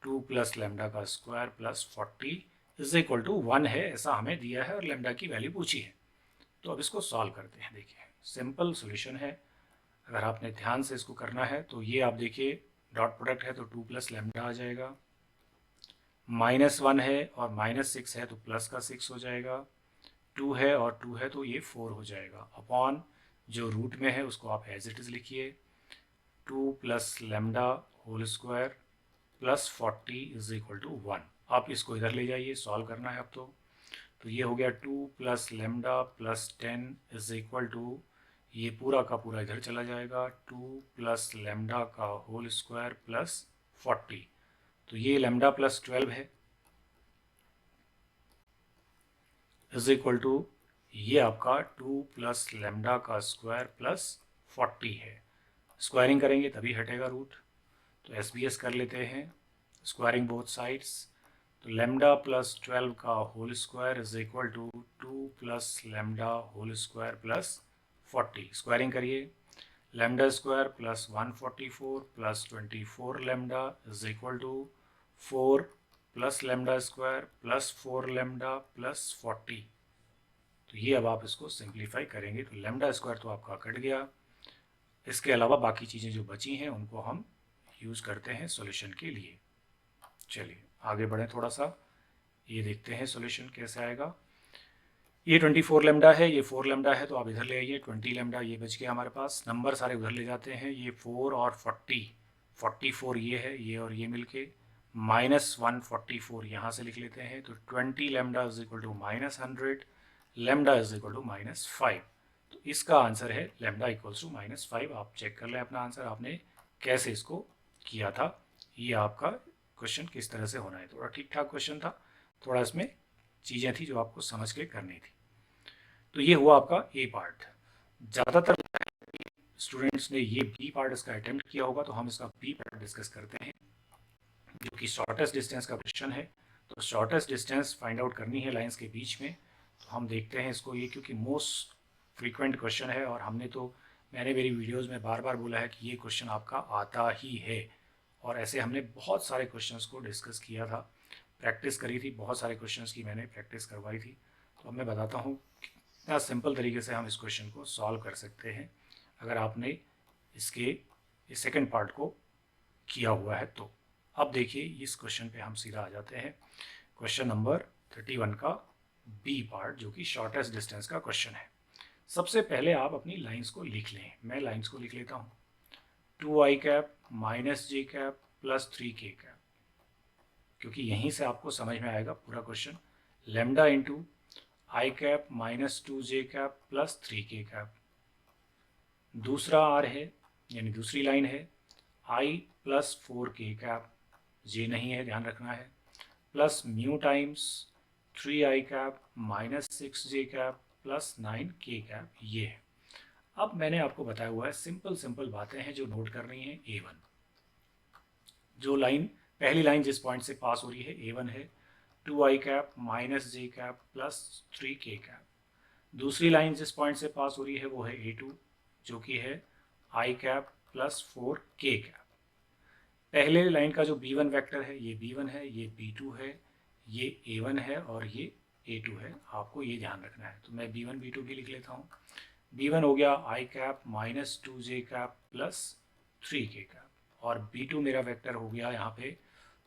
2 प्लस लेमडा का square plus 40 is equal to 1 है, ऐसा हमें दिया है और लेमडा की वैल्यू पूछी है। तो अब इसको सॉल्व करते हैं। देखिए सिंपल सोल्यूशन है, अगर आपने ध्यान से इसको करना है तो ये आप देखिए डॉट प्रोडक्ट है तो 2 प्लस लेमडा आ जाएगा, -1 है और -6 है तो प्लस का 6 हो जाएगा, 2 है और 2 है तो ये 4 हो जाएगा, अपॉन जो रूट में है उसको आप एज इट इज़ लिखिए, 2 plus lambda whole square plus 40 is equal to 1। आप इसको इधर ले जाइए, सॉल्व करना है अब तो ये हो गया 2 plus lambda plus 10 is equal to, ये पूरा का पूरा इधर चला जाएगा, 2 प्लस लेमडा का होल स्क्वायर प्लस 40, तो ये लेमडा प्लस 12 है, इज इक्वल टू ये आपका 2 प्लस लेमडा का स्क्वायर प्लस 40 है। स्क्वायरिंग करेंगे तभी हटेगा रूट, तो SBS कर लेते हैं, स्क्वायरिंग बोथ साइड्स, तो लेमडा प्लस 12 का whole square is equal to 2 plus lambda whole square plus 40। Squaring करिए, lambda square plus 144 plus 24 lambda is equal to 4 plus lambda square plus 4 lambda plus 40। तो ये अब आप इसको सिंप्लीफाई करेंगे तो लेमडा स्क्वायर तो आपका कट गया, इसके अलावा बाकी चीज़ें जो बची हैं उनको हम यूज़ करते हैं सॉल्यूशन के लिए। चलिए आगे बढ़ें थोड़ा सा, ये देखते हैं सॉल्यूशन कैसे आएगा। ये 24 लेमडा है, ये 4 लेमडा है, तो आप इधर ले आइए, 20 लेमडा ये बच गया हमारे पास, नंबर सारे उधर ले जाते हैं, ये 4 और 44 ये है, ये और ये मिलके माइनस 144 यहाँ से लिख लेते हैं, तो 20 lambda is equal to minus 100, lambda is equal to minus 5। तो इसका आंसर है लेमडा इक्वल्स टू माइनस 5। आप चेक कर लें अपना आंसर, आपने कैसे इसको किया था, ये आपका क्वेश्चन किस तरह से होना है। थोड़ा ठीक ठाक क्वेश्चन था, थोड़ा इसमें चीज़ें थी जो आपको समझ के करनी थी। तो ये हुआ आपका ए पार्ट। ज़्यादातर स्टूडेंट्स ने ये बी पार्ट इसका अटेम्प्ट किया होगा, तो हम इसका बी पार्ट डिस्कस करते हैं, जो कि शॉर्टेस्ट डिस्टेंस का क्वेश्चन है। तो शॉर्टेस्ट डिस्टेंस फाइंड आउट करनी है लाइंस के बीच में, तो हम देखते हैं इसको, ये क्योंकि मोस्ट फ्रीक्वेंट क्वेश्चन है और मैंने मेरी वीडियोज़ में बार बार बोला है कि ये क्वेश्चन आपका आता ही है, और ऐसे हमने बहुत सारे क्वेश्चंस को डिस्कस किया था, प्रैक्टिस करी थी, बहुत सारे क्वेश्चंस की मैंने प्रैक्टिस करवाई थी। तो अब मैं बताता हूँ कितना सिंपल तरीके से हम इस क्वेश्चन को सॉल्व कर सकते हैं अगर आपने इसके इस सेकंड पार्ट को किया हुआ है तो। अब देखिए इस क्वेश्चन पे हम सीधा आ जाते हैं, क्वेश्चन नंबर 31 का बी पार्ट, जो कि शॉर्टेस्ट डिस्टेंस का क्वेश्चन है। सबसे पहले आप अपनी लाइंस को लिख लें, मैं लाइंस को लिख लेता हूँ, 2i cap minus j cap plus 3k cap, क्योंकि यहीं से आपको समझ में आएगा पूरा question. Lambda into i cap minus 2j cap plus 3k cap, दूसरा आर है यानी दूसरी लाइन है i प्लस 4k कैप, जे नहीं है ध्यान रखना है, plus mu times 3i cap minus 6j cap plus 9k cap, ये है। अब मैंने आपको बताया हुआ है सिंपल बातें हैं जो नोट करनी है। A1 जो लाइन पहली लाइन जिस पॉइंट से पास हो रही है A1 है 2i cap minus j cap plus 3k cap, दूसरी लाइन जिस पॉइंट से पास हो रही है वो है A2 जो कि है i cap plus 4k cap. पहले लाइन का जो B1 वेक्टर है ये B1 है, ये B2 है, ये A1 है और ये A2 है, आपको ये ध्यान रखना है। तो मैं B1 B2 भी लिख लेता हूँ। B1 हो गया i cap minus 2j cap plus 3k cap, और B2 मेरा वेक्टर हो गया यहाँ पे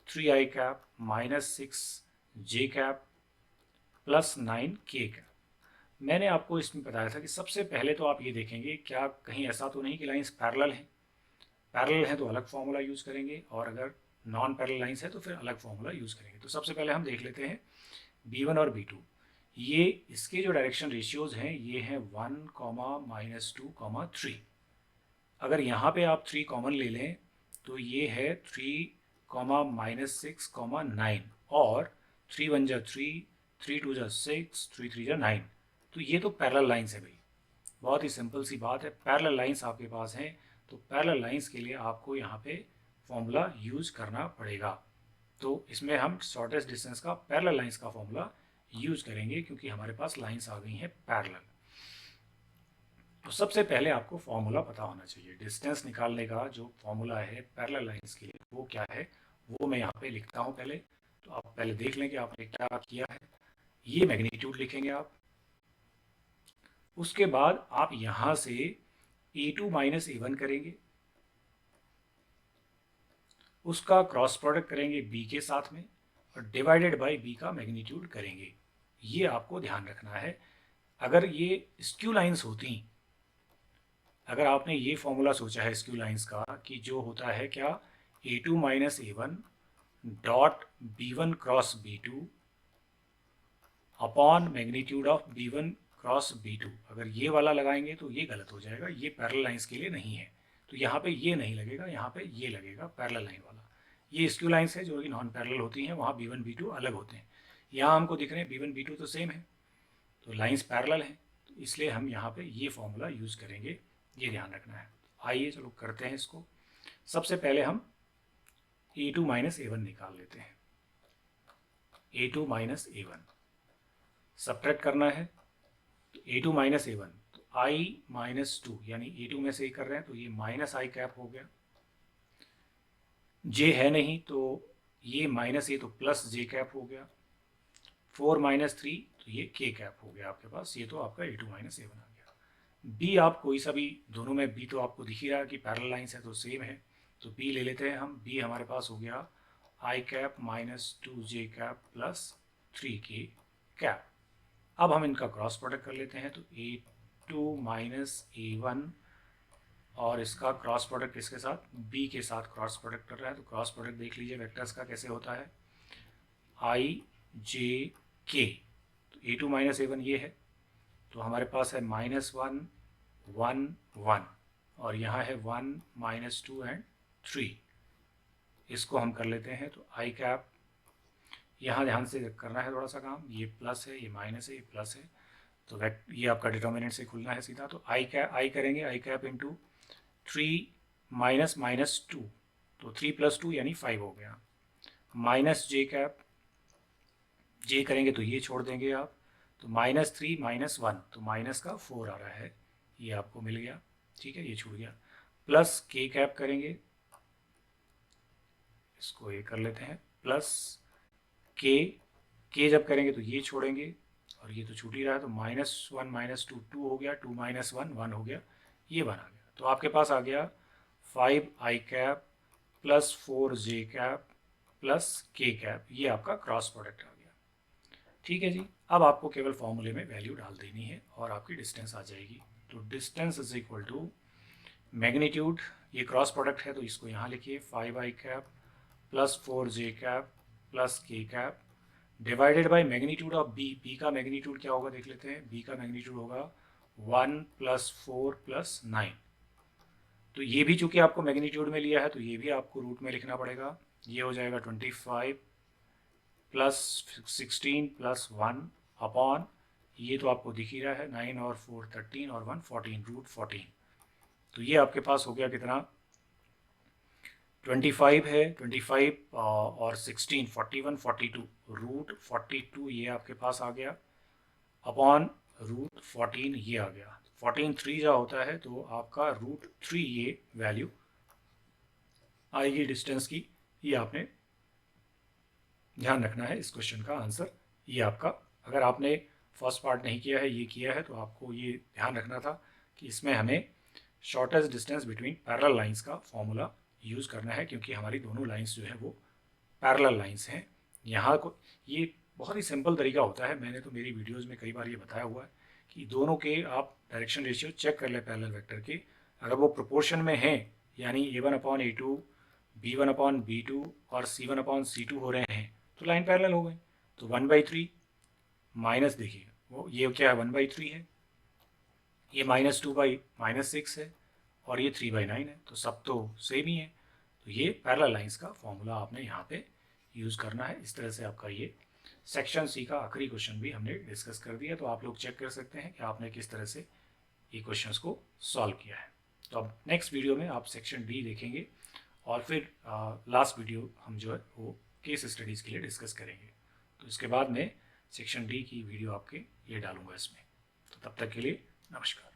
3i cap minus 6j cap plus 9k cap. मैंने आपको इसमें बताया था कि सबसे पहले तो आप ये देखेंगे क्या कहीं ऐसा तो नहीं कि लाइंस पैरेलल हैं। पैरेलल है तो अलग फार्मूला यूज़ करेंगे, और अगर नॉन पैरेलल लाइंस है तो फिर अलग फार्मूला यूज़ करेंगे। तो सबसे पहले हम देख लेते हैं B1 और B2, ये इसके जो डायरेक्शन रेशियोज हैं ये हैं 1, -2, 3। अगर यहाँ पे आप 3 कॉमन ले लें तो ये है 3, -6, 9, और 3 1 जा 3, 3 2 जा 6, 3 3 जा 9। तो ये तो पैरेलल लाइंस है भाई, बहुत ही सिंपल सी बात है। पैरेलल लाइंस आपके पास हैं तो पैरेलल लाइंस के लिए आपको यहाँ पे फॉर्मूला यूज़ करना पड़ेगा। तो इसमें हम शॉर्टेस्ट डिस्टेंस का पैरेलल लाइंस का फॉर्मूला यूज़ करेंगे क्योंकि हमारे पास लाइंस आ गई हैं पैरेलल। तो सबसे पहले आपको फॉर्मूला पता होना चाहिए, डिस्टेंस निकालने का जो फॉर्मूला है पैरेलल लाइंस के लिए वो क्या है, वो मैं यहाँ पे लिखता हूँ पहले। तो आप पहले देख लें कि आपने क्या किया है। ये मैग्नीट्यूड लिखेंगे आप, उसके बाद आप यहाँ से A2 माइनस A1 करेंगे, उसका क्रॉस प्रोडक्ट करेंगे B के साथ में और डिवाइडेड बाय B का मैग्नीट्यूड करेंगे। ये आपको ध्यान रखना है। अगर ये स्क्यू लाइंस होती, अगर आपने ये फॉर्मूला सोचा है स्क्यू लाइंस का कि जो होता है क्या A2 minus A1 dot B1 cross B2 upon magnitude of B1 cross B2, अगर ये वाला लगाएंगे तो ये गलत हो जाएगा, ये पैरेलल लाइंस के लिए नहीं है, तो यहाँ पे ये नहीं लगेगा, यहाँ पे ये लगेगा पैरेलल लाइन वाला। ये स्क्यू लाइंस है जो कि नॉन पैरेलल होती हैं, वहाँ B1 B2 अलग होते हैं। यहाँ हमको दिख रहे हैं B1 B2 तो सेम है, तो लाइंस पैरेलल हैं, तो इसलिए हम यहाँ पे ये फॉर्मूला यूज़ करेंगे, ये ध्यान रखना है। आइए चलो करते हैं इसको। सबसे पहले हम A2 माइनस A1 निकाल लेते हैं। A2 माइनस A1 सब्ट्रैक्ट करना है, तो A2 माइनस A1 तो I माइनस 2, यानी A2 में से ही कर रहे हैं तो ये माइनस आई कैप हो गया, J है नहीं तो ये माइनस A तो प्लस J कैप हो गया, 4 माइनस 3 तो ये K कैप हो गया आपके पास, ये तो आपका A2 माइनस A1 आ गया। B आप कोई सा भी, दोनों में B तो आपको दिख ही रहा है कि पैरेलल लाइंस है तो सेम है, तो B ले लेते हैं हम। B हमारे पास हो गया I cap minus 2J cap plus 3K cap. अब हम इनका क्रॉस प्रोडक्ट कर लेते हैं, तो A2 माइनस A1 और इसका क्रॉस प्रोडक्ट किसके साथ, B के साथ क्रॉस प्रोडक्ट कर रहा है, तो क्रॉस प्रोडक्ट देख लीजिए वेक्टर्स का कैसे होता है, IJK। तो A2 माइनस A1 ये है, तो हमारे पास है माइनस 1 1 1 और यहाँ है 1 माइनस 2 एंड 3। इसको हम कर लेते हैं, तो I कैप, यहाँ ध्यान से करना है थोड़ा सा काम, ये प्लस है, ये माइनस है, ये प्लस है, तो ये आपका डिटर्मिनेंट से खुलना है सीधा, तो I करेंगे I cap into 3 minus minus 2, तो 3 प्लस 2 यानी 5 हो गया, माइनस J कैप, J करेंगे तो ये छोड़ देंगे आप, तो माइनस 3 माइनस 1 तो माइनस का 4 आ रहा है, ये आपको मिल गया, ठीक है, ये छूट गया, प्लस K कैप करेंगे, इसको ये कर लेते हैं, प्लस K जब करेंगे तो ये छोड़ेंगे और ये तो छूट ही रहा है, तो माइनस 1 माइनस 2 2 हो गया, 2 माइनस 1 1 हो गया, ये 1 आ गया, तो आपके पास आ गया 5 I cap plus 4 J cap plus K cap, ये आपका क्रॉस प्रोडक्ट आ गया। ठीक है जी, अब आपको केवल फॉर्मूले में वैल्यू डाल देनी है और आपकी डिस्टेंस आ जाएगी। तो distance is equal to magnitude, ये क्रॉस प्रोडक्ट है तो इसको यहाँ लिखिए 5I cap plus 4J cap plus K cap divided by magnitude of B। B का मैग्नीट्यूड क्या होगा देख लेते हैं, B का मैग्नीट्यूड होगा 1 प्लस 4 प्लस 9, तो ये भी चूंकि आपको मैग्नीट्यूड में लिया है तो ये भी आपको रूट में लिखना पड़ेगा, ये हो जाएगा 25 प्लस 16 प्लस 1 अपॉन, ये तो आपको दिख ही रहा है 9 और 4 13 और 1 14, रूट 14, तो ये आपके पास हो गया कितना 25 है, 25 और 16 41 42, रूट 42 ये आपके पास आ गया अपॉन रूट 14 ये आ गया, 14 3 जा होता है तो आपका रूट 3 ये वैल्यू आएगी डिस्टेंस की। ये आपने ध्यान रखना है, इस क्वेश्चन का आंसर ये आपका, अगर आपने फर्स्ट पार्ट नहीं किया है, ये किया है, तो आपको ये ध्यान रखना था कि इसमें हमें shortest distance between parallel lines का फॉर्मूला यूज़ करना है, क्योंकि हमारी दोनों लाइंस जो है वो पैरेलल लाइंस हैं। यहाँ को ये बहुत ही सिंपल तरीका होता है, मैंने तो मेरी वीडियोस में कई बार ये बताया हुआ है कि दोनों के आप डायरेक्शन रेशियो चेक कर लें पैरेलल वेक्टर के, अगर वो प्रोपोर्शन में हैं, यानी A1/A2 B1/B2 और C1/C2 हो रहे हैं तो लाइन पैरेलल हो गई, तो 1/3 माइनस, देखिए वो ये क्या है 1/3 है, ये -2/-6 है और ये 3/9 है, तो सब तो सेम ही है, तो ये पैरेलल लाइंस का फॉर्मूला आपने यहाँ पे यूज़ करना है। इस तरह से आपका ये सेक्शन सी का आखिरी क्वेश्चन भी हमने डिस्कस कर दिया, तो आप लोग चेक कर सकते हैं कि आपने किस तरह से ये क्वेश्चंस को सॉल्व किया है। तो अब नेक्स्ट वीडियो में आप सेक्शन डी देखेंगे और फिर लास्ट वीडियो हम जो है वो केस स्टडीज़ के लिए डिस्कस करेंगे, तो इसके बाद में सेक्शन डी की वीडियो आपके ये डालूंगा इसमें। तो तब तक के लिए नमस्कार।